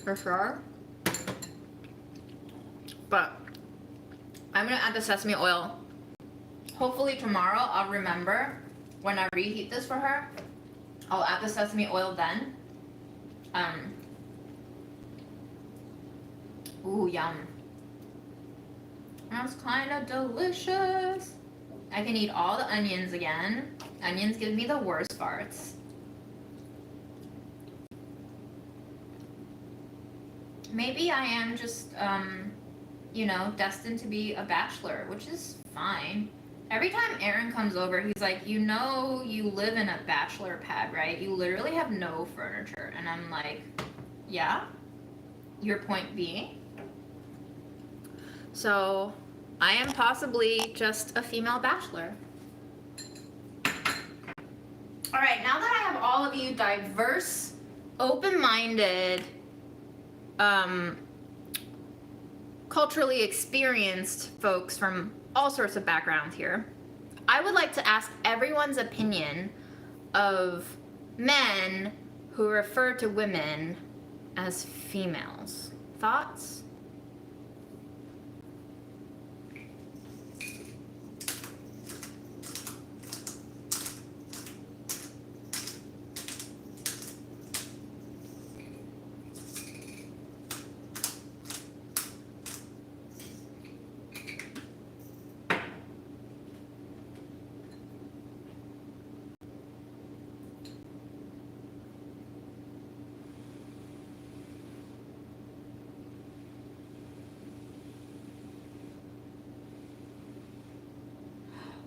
for sure. But I'm gonna add the sesame oil. Hopefully tomorrow I'll remember when I reheat this for her. I'll add the sesame oil then. Ooh, yum. That's kind of delicious. I can eat all the onions again. Onions give me the worst farts. Maybe I am just, you know, destined to be a bachelor, which is fine. Every time Aaron comes over, he's like, you know, you live in a bachelor pad, right? You literally have no furniture. And I'm like, yeah? Your point being? So, I am possibly just a female bachelor. All right, now that I have all of you diverse, open-minded, culturally experienced folks from all sorts of backgrounds here, I would like to ask everyone's opinion of men who refer to women as females. Thoughts?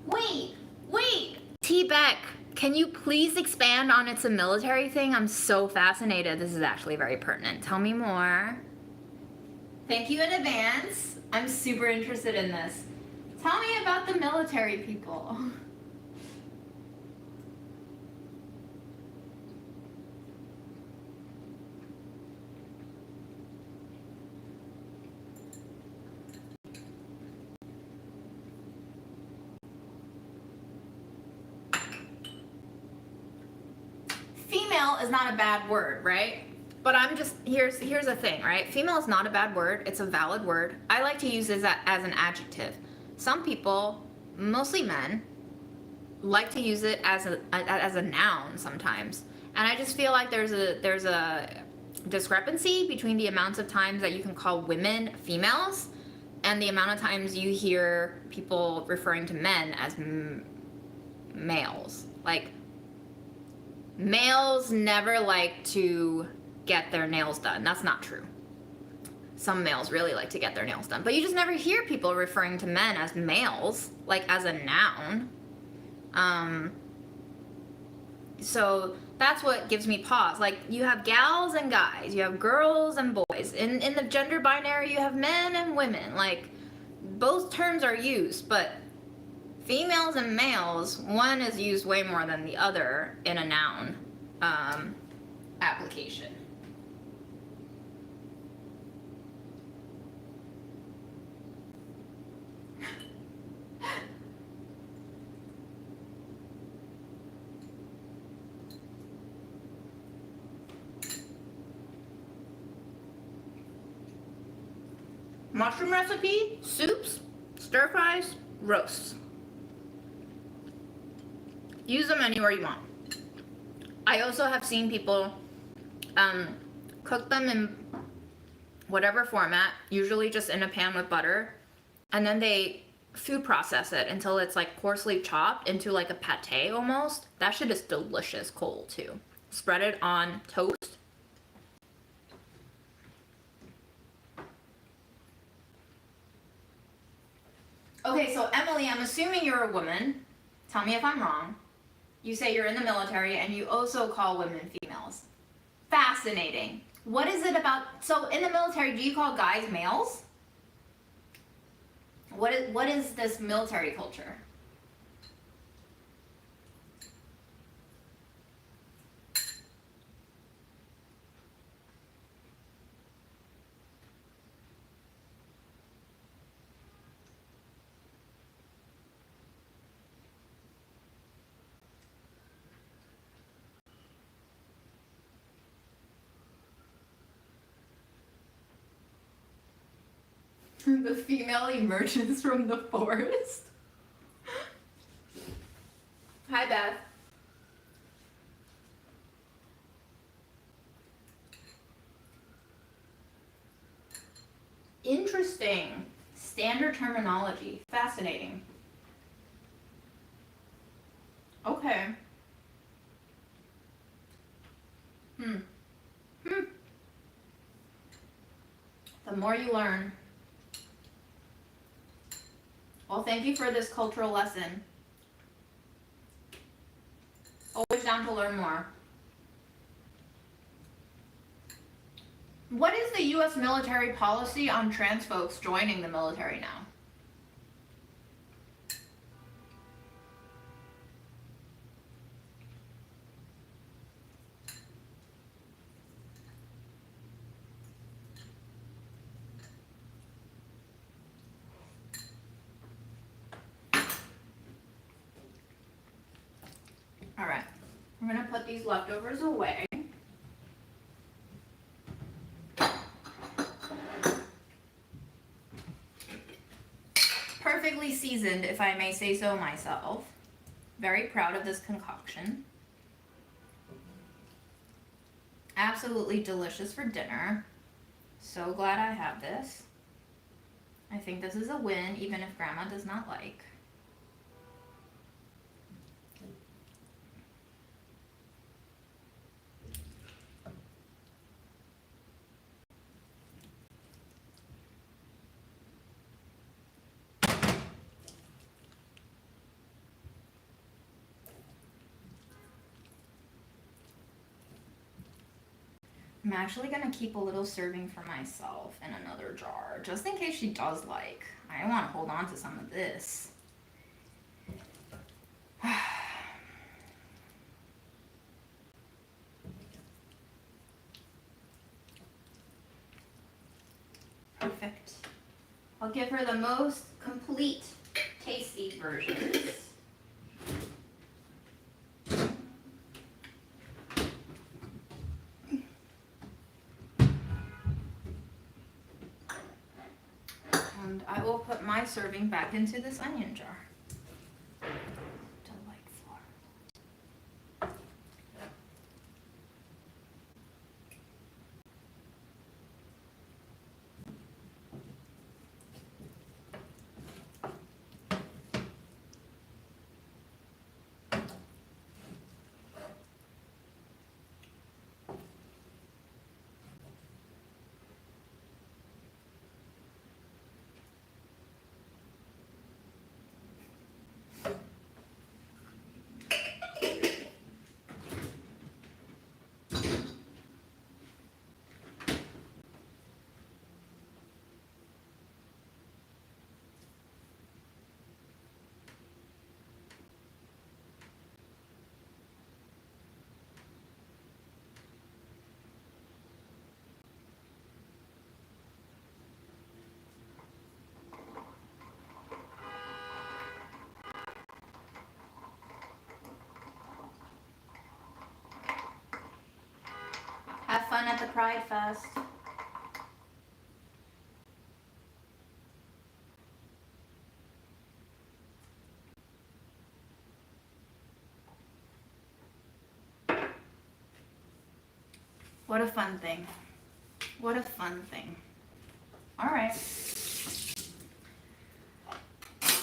Wait! T-Beck, can you please expand on it's a military thing? I'm so fascinated. This is actually very pertinent. Tell me more. Thank you in advance. I'm super interested in this. Tell me about the military people. Female is not a bad word, right? But I'm just, here's the thing, right? Female is not a bad word. It's a valid word. I like to use it as an adjective. Some people, mostly men, like to use it as a noun sometimes. And I just feel like there's a discrepancy between the amounts of times that you can call women females and the amount of times you hear people referring to men as males. Like, males never like to get their nails done. That's not true. Some males really like to get their nails done. But you just never hear people referring to men as males, like as a noun. So that's what gives me pause. Like, you have gals and guys, you have girls and boys. In the gender binary, you have men and women. Like, both terms are used, but females and males, one is used way more than the other in a noun application. Mushroom recipe, soups, stir fries, roasts. Use them anywhere you want. I also have seen people cook them in whatever format, usually just in a pan with butter, and then they food process it until it's like coarsely chopped into like a pate almost. That shit is delicious cold too. Spread it on toast. Okay, so Emily, I'm assuming you're a woman. Tell me if I'm wrong. You say you're in the military and you also call women females. Fascinating. What is it about, so in the military, do you call guys males? What is this military culture? The female emerges from the forest. Hi, Beth. Interesting. Standard terminology. Fascinating. Okay. The more you learn. Well, thank you for this cultural lesson. Always down to learn more. What is the U.S. military policy on trans folks joining the military now? All right, I'm gonna put these leftovers away. Perfectly seasoned, if I may say so myself. Very proud of this concoction. Absolutely delicious for dinner. So glad I have this. I think this is a win, even if Grandma does not like. I'm actually gonna keep a little serving for myself in another jar, just in case she does like. I want to hold on to some of this. Perfect. I'll give her the most complete, tasty versions. And I will put my serving back into this onion jar. Delightful. Have fun at the Pride Fest. What a fun thing. What a fun thing. All right.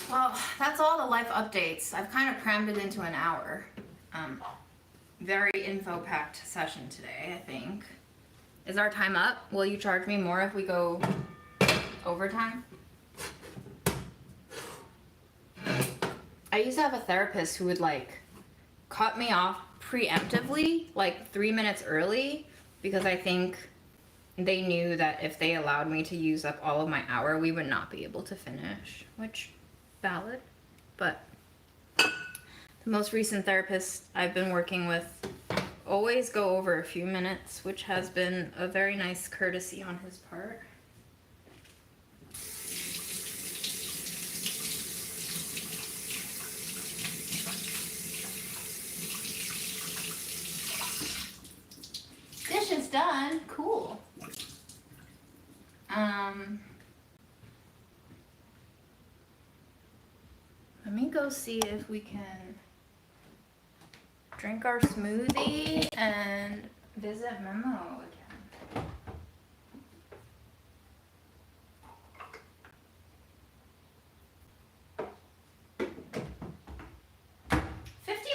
Well, that's all the life updates. I've kind of crammed it into an hour. Very info-packed session today, I think. Is our time up? Will you charge me more if we go overtime? I used to have a therapist who would like cut me off preemptively, like 3 minutes early, because I think they knew that if they allowed me to use up all of my hour, we would not be able to finish, which valid, but the most recent therapist I've been working with always go over a few minutes, which has been a very nice courtesy on his part. Dish is done. Cool. Let me go see if we can drink our smoothie and visit Memo again.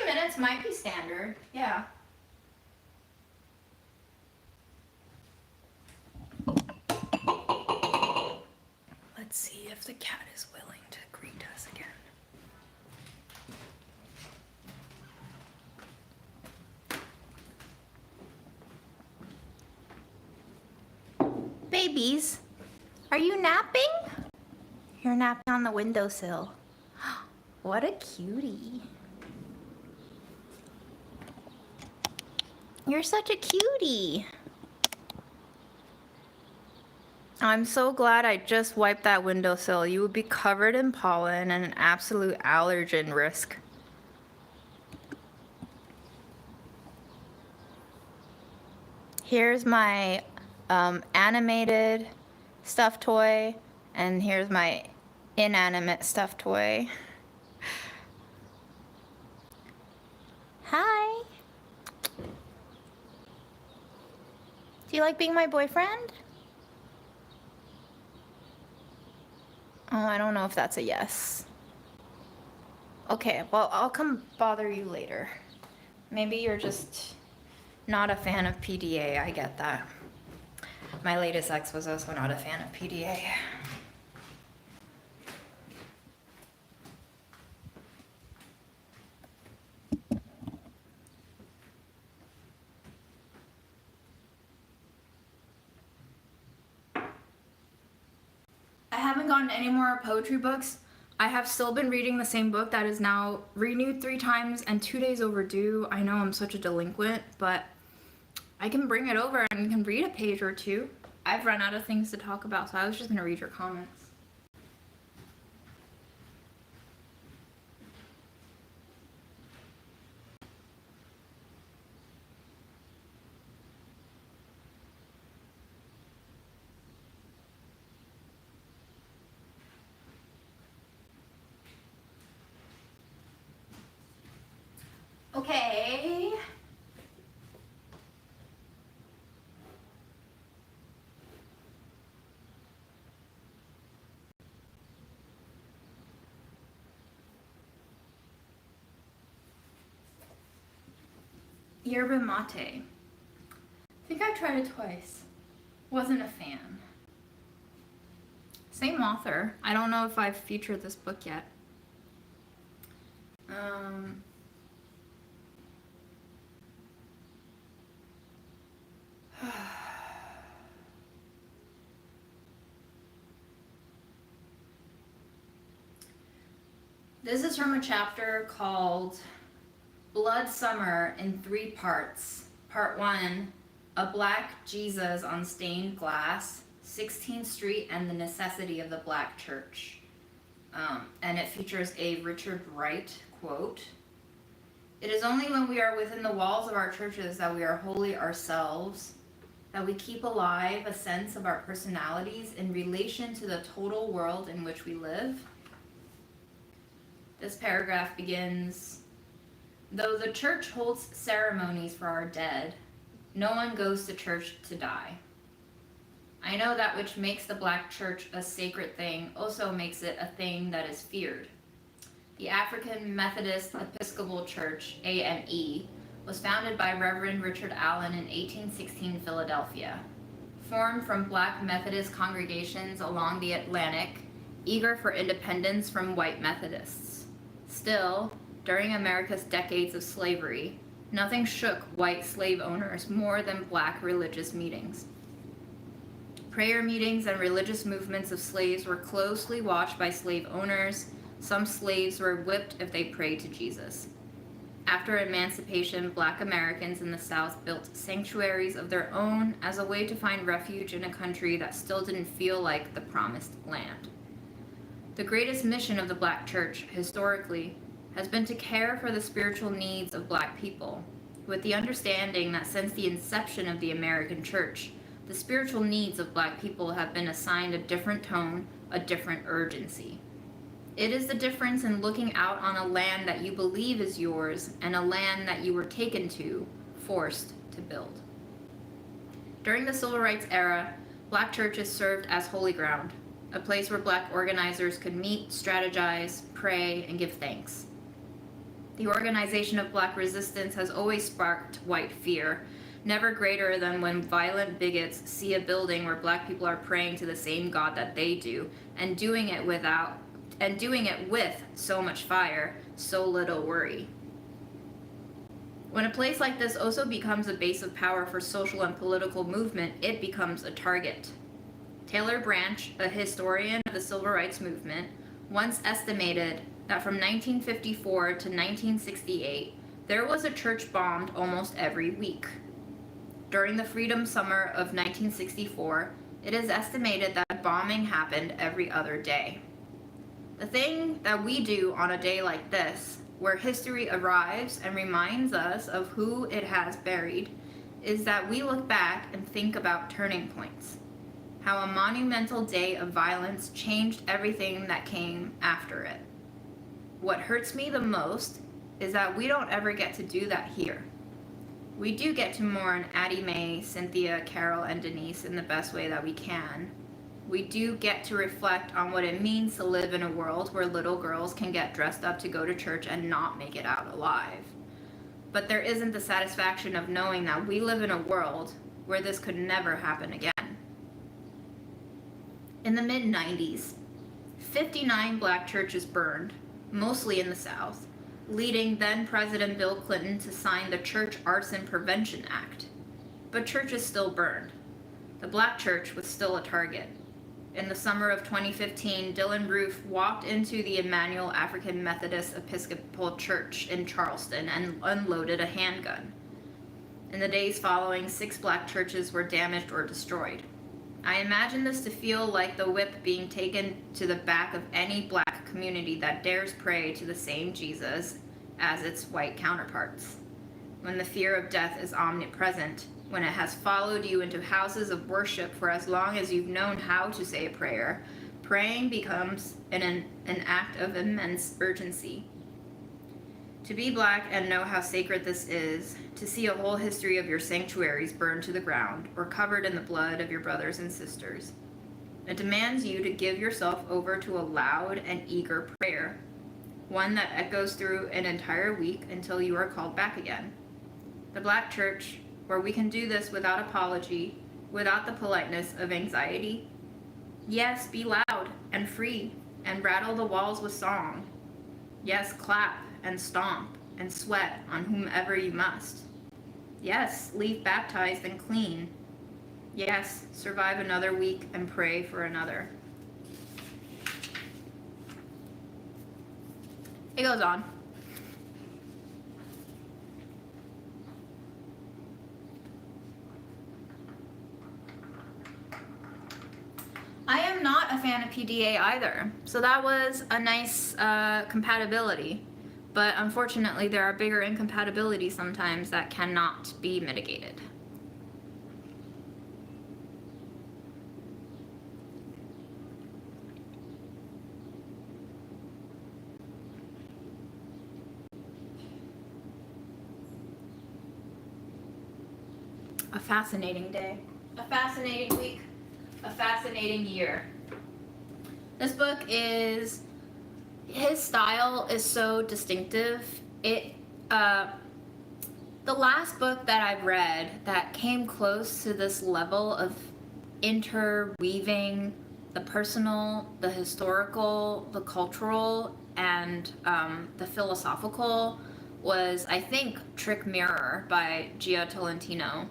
Minutes might be standard, yeah. Let's see if the cat is willing to greet us again. Babies, are you napping? You're napping on the windowsill. What a cutie. You're such a cutie. I'm so glad I just wiped that windowsill. You would be covered in pollen and an absolute allergen risk. Here's my animated stuffed toy, and here's my inanimate stuffed toy. Hi. Do you like being my boyfriend? Oh, I don't know if that's a yes. Okay, well, I'll come bother you later. Maybe you're just not a fan of PDA, I get that. My latest ex was also not a fan of PDA. I haven't gotten any more poetry books. I have still been reading the same book that is now renewed 3 times and 2 days overdue. I know I'm such a delinquent, but I can bring it over and can read a page or two. I've run out of things to talk about, so I was just going to read your comments. Okay. Yerba mate. I think I tried it twice. Wasn't a fan. Same author. I don't know if I've featured this book yet. This is from a chapter called Blood Summer in 3 parts. Part 1, A Black Jesus on Stained Glass, 16th Street and the Necessity of the Black Church. And it features a Richard Wright quote. It is only when we are within the walls of our churches that we are wholly ourselves, that we keep alive a sense of our personalities in relation to the total world in which we live. This paragraph begins, though the church holds ceremonies for our dead, no one goes to church to die. I know that which makes the Black Church a sacred thing also makes it a thing that is feared. The African Methodist Episcopal Church, AME, was founded by Reverend Richard Allen in 1816 Philadelphia. Formed from Black Methodist congregations along the Atlantic, eager for independence from white Methodists. Still, during America's decades of slavery, nothing shook white slave owners more than Black religious meetings. Prayer meetings and religious movements of slaves were closely watched by slave owners. Some slaves were whipped if they prayed to Jesus. After emancipation, Black Americans in the South built sanctuaries of their own as a way to find refuge in a country that still didn't feel like the promised land. The greatest mission of the Black Church, historically, has been to care for the spiritual needs of Black people, with the understanding that since the inception of the American Church, the spiritual needs of Black people have been assigned a different tone, a different urgency. It is the difference in looking out on a land that you believe is yours and a land that you were taken to, forced to build. During the Civil Rights era, Black churches served as holy ground, a place where Black organizers could meet, strategize, pray, and give thanks. The organization of Black resistance has always sparked white fear, never greater than when violent bigots see a building where Black people are praying to the same God that they do, and doing it with so much fire, so little worry. When a place like this also becomes a base of power for social and political movement, it becomes a target. Taylor Branch, a historian of the Civil Rights Movement, once estimated that from 1954 to 1968, there was a church bombed almost every week. During the Freedom Summer of 1964, it is estimated that bombing happened every other day. The thing that we do on a day like this, where history arrives and reminds us of who it has buried, is that we look back and think about turning points. How a monumental day of violence changed everything that came after it. What hurts me the most is that we don't ever get to do that here. We do get to mourn Addie Mae, Cynthia, Carol, and Denise in the best way that we can. We do get to reflect on what it means to live in a world where little girls can get dressed up to go to church and not make it out alive. But there isn't the satisfaction of knowing that we live in a world where this could never happen again. In the mid-90s, 59 Black churches burned, mostly in the South, leading then-President Bill Clinton to sign the Church Arson Prevention Act. But churches still burned. The Black church was still a target. in the summer of 2015, Dylan Roof walked into the Emmanuel African Methodist Episcopal Church in Charleston and unloaded a handgun. In the days following, 6 black churches were damaged or destroyed. I imagine this to feel like the whip being taken to the back of any black community that dares pray to the same Jesus as its white counterparts. When the fear of death is omnipresent, when it has followed you into houses of worship for as long as you've known how to say a prayer, praying becomes an act of immense urgency. To be black and know how sacred this is, to see a whole history of your sanctuaries burned to the ground or covered in the blood of your brothers and sisters, it demands you to give yourself over to a loud and eager prayer, one that echoes through an entire week until you are called back again. The black church, where we can do this without apology, without the politeness of anxiety. Yes, be loud and free and rattle the walls with song. Yes, clap and stomp and sweat on whomever you must. Yes, leave baptized and clean. Yes, survive another week and pray for another. It goes on. I am not a fan of PDA either, so that was a nice compatibility. But unfortunately, there are bigger incompatibilities sometimes that cannot be mitigated. A fascinating day, a fascinating week, a fascinating year. This book is, his style is so distinctive. The last book that I've read that came close to this level of interweaving the personal, the historical, the cultural, and the philosophical was, I think, Trick Mirror by Gia Tolentino.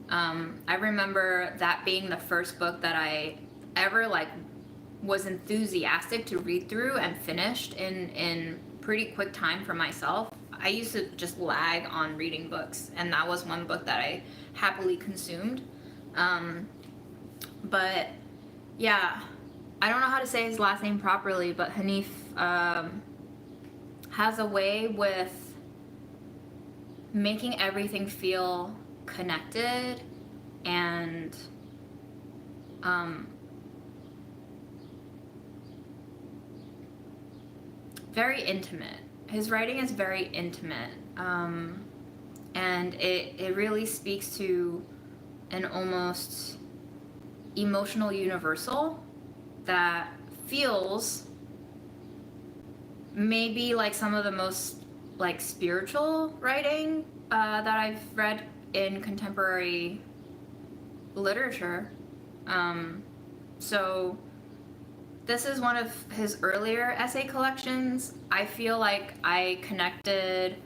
I remember that being the first book that I ever was enthusiastic to read through and finished in pretty quick time for myself. I used to just lag on reading books, and that was one book that I happily consumed. But yeah, I don't know how to say his last name properly, but Hanif has a way with making everything feel connected and very intimate. His writing is very intimate, and it really speaks to an almost emotional universal that feels maybe like some of the most spiritual writing that I've read in contemporary literature. So this is one of his earlier essay collections. I feel like I connected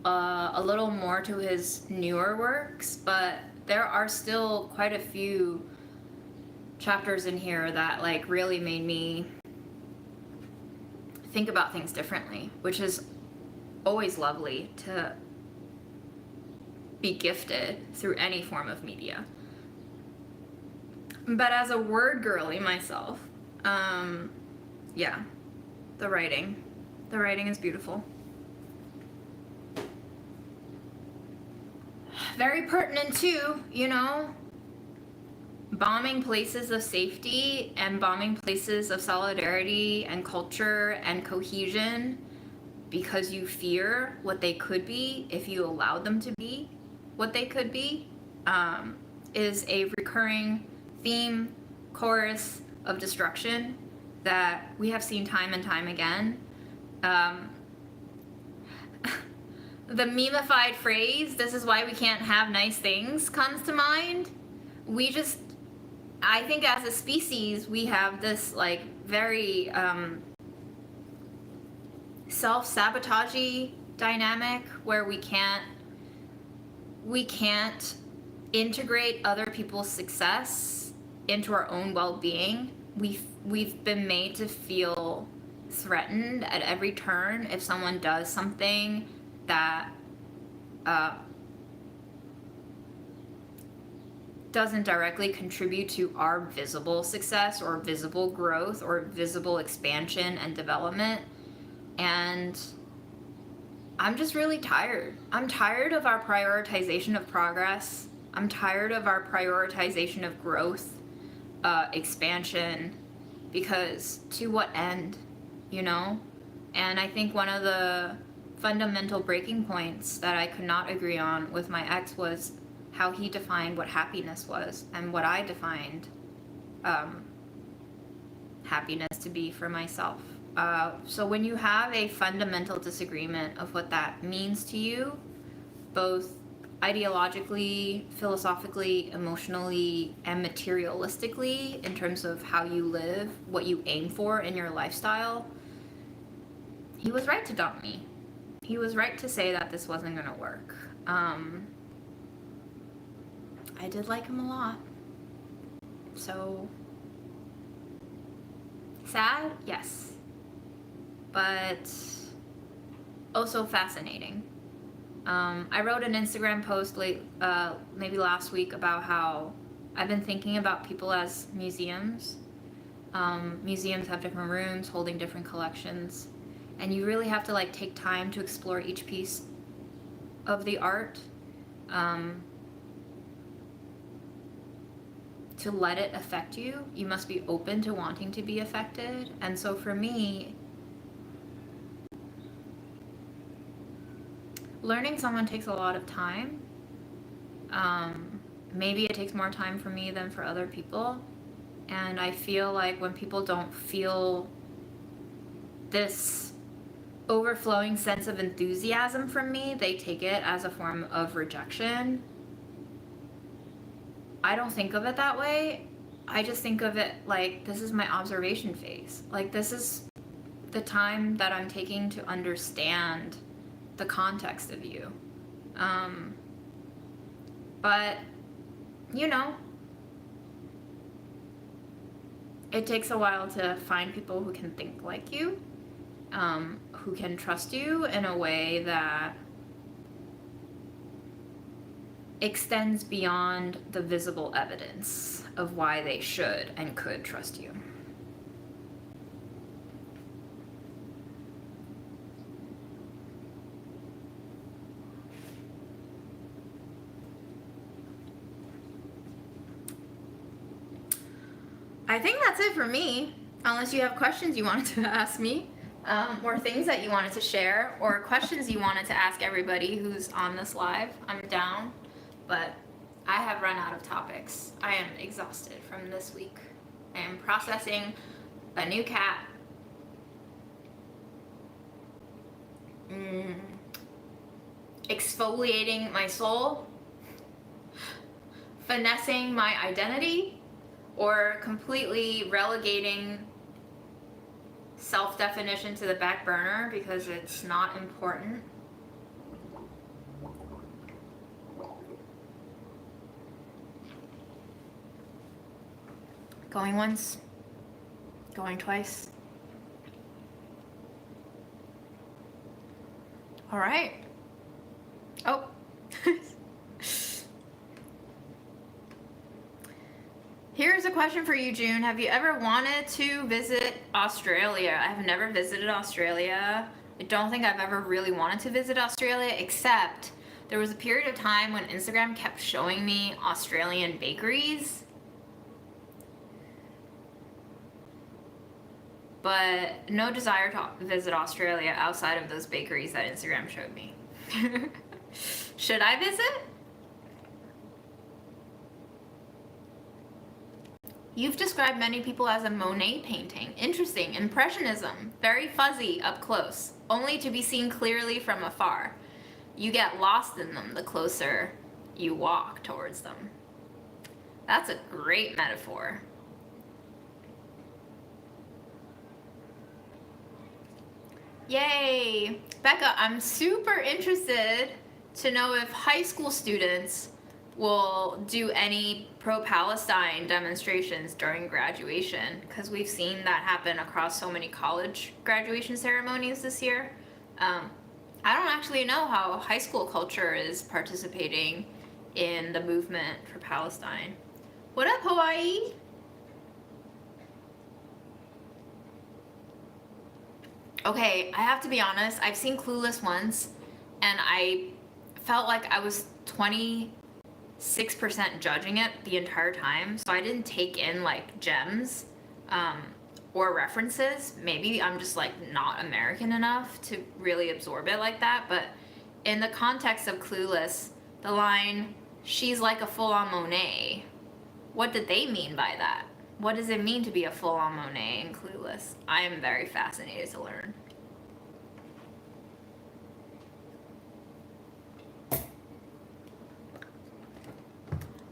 a little more to his newer works, but there are still quite a few chapters in here that really made me think about things differently, which is always lovely to be gifted through any form of media. But as a word girly myself, yeah, the writing is beautiful. Very pertinent too, bombing places of safety and bombing places of solidarity and culture and cohesion because you fear what they could be if you allowed them to be what they could be, is a recurring theme, chorus of destruction that we have seen time and time again. The meme-ified phrase, "this is why we can't have nice things," comes to mind. I think as a species, we have this very self-sabotagey dynamic where we can't integrate other people's success into our own well-being. we've been made to feel threatened at every turn if someone does something that doesn't directly contribute to our visible success or visible growth or visible expansion and development. And I'm just really tired. I'm tired of our prioritization of progress. I'm tired of our prioritization of growth, expansion, because to what end, you know? And I think one of the fundamental breaking points that I could not agree on with my ex was how he defined what happiness was and what I defined happiness to be for myself. So when you have a fundamental disagreement of what that means to you, both ideologically, philosophically, emotionally, and materialistically, in terms of how you live, what you aim for in your lifestyle, he was right to dump me. He was right to say that this wasn't going to work. I did like him a lot. So, sad? Yes. But also fascinating. I wrote an Instagram post maybe last week about how I've been thinking about people as museums. Museums have different rooms holding different collections, and you really have to like take time to explore each piece of the art, to let it affect you. You must be open to wanting to be affected. And so for me, learning someone takes a lot of time. Maybe it takes more time for me than for other people. And I feel like when people don't feel this overflowing sense of enthusiasm from me, they take it as a form of rejection. I don't think of it that way. I just think of it like this is my observation phase. Like this is the time that I'm taking to understand the context of you. But, you know, it takes a while to find people who can think like you, who can trust you in a way that extends beyond the visible evidence of why they should and could trust you. I think that's it for me, unless you have questions you wanted to ask me, or things that you wanted to share, or questions you wanted to ask everybody who's on this live. I'm down, but I have run out of topics. I am exhausted from this week. I am processing a new cat, exfoliating my soul, finessing my identity, or completely relegating self-definition to the back burner because it's not important. Going once, going twice. All right. Oh. Here's a question for you, June. Have you ever wanted to visit Australia? I've never visited Australia. I don't think I've ever really wanted to visit Australia, except there was a period of time when Instagram kept showing me Australian bakeries. But no desire to visit Australia outside of those bakeries that Instagram showed me. Should I visit? You've described many people as a Monet painting. Interesting. Impressionism. Very fuzzy up close, only to be seen clearly from afar. You get lost in them the closer you walk towards them. That's a great metaphor. Yay! Becca, I'm super interested to know if high school students will do any pro-Palestine demonstrations during graduation, because we've seen that happen across so many college graduation ceremonies this year. I don't actually know how high school culture is participating in the movement for Palestine. What up, Hawaii? Okay, I have to be honest, I've seen Clueless once, and I felt like I was 26% judging it the entire time, so I didn't take in like gems or references. Maybe I'm just like not American enough to really absorb it like that, but in the context of Clueless, the line, "She's like a full-on Monet," what did they mean by that? What does it mean to be a full-on Monet in Clueless? I am very fascinated to learn.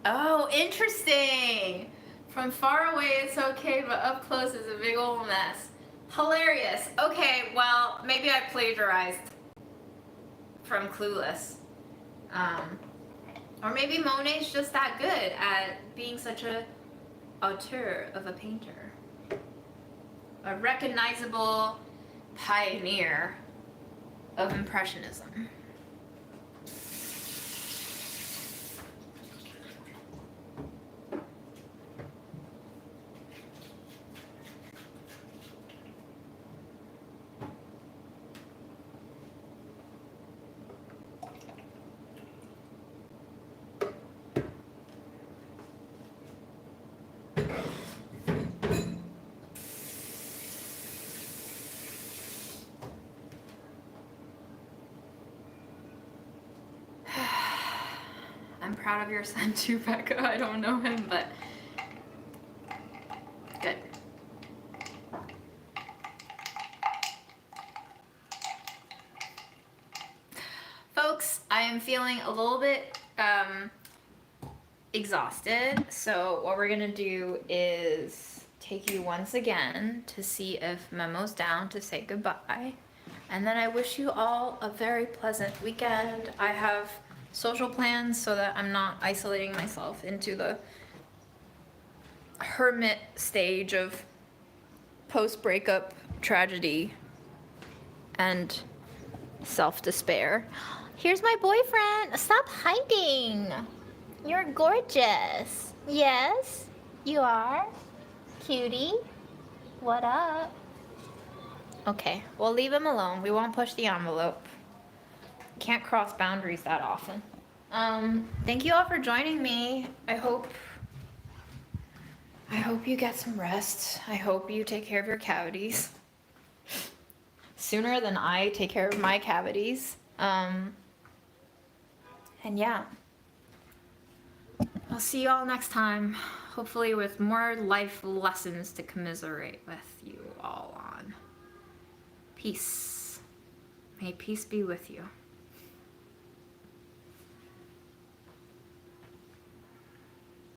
Oh, interesting! From far away it's okay, but up close is a big old mess. Hilarious. Okay, well, maybe I plagiarized from Clueless. Or maybe Monet's just that good at being such a auteur of a painter. A recognizable pioneer of Impressionism. I'm proud of your son too, Becca. I don't know him, but good. Folks, I am feeling a little bit exhausted, so what we're gonna do is take you once again to see if Memo's down to say goodbye. And then I wish you all a very pleasant weekend. I have social plans so that I'm not isolating myself into the hermit stage of post-breakup tragedy and self-despair. Here's my boyfriend. Stop hiding. You're gorgeous. Yes, you are. Cutie. What up? Okay, we'll leave him alone. We won't push the envelope. Can't cross boundaries that often. Thank you all for joining me. I hope you get some rest. I hope you take care of your cavities sooner than I take care of my cavities. And yeah, I'll see you all next time, hopefully with more life lessons to commiserate with you all on. Peace. May peace be with you.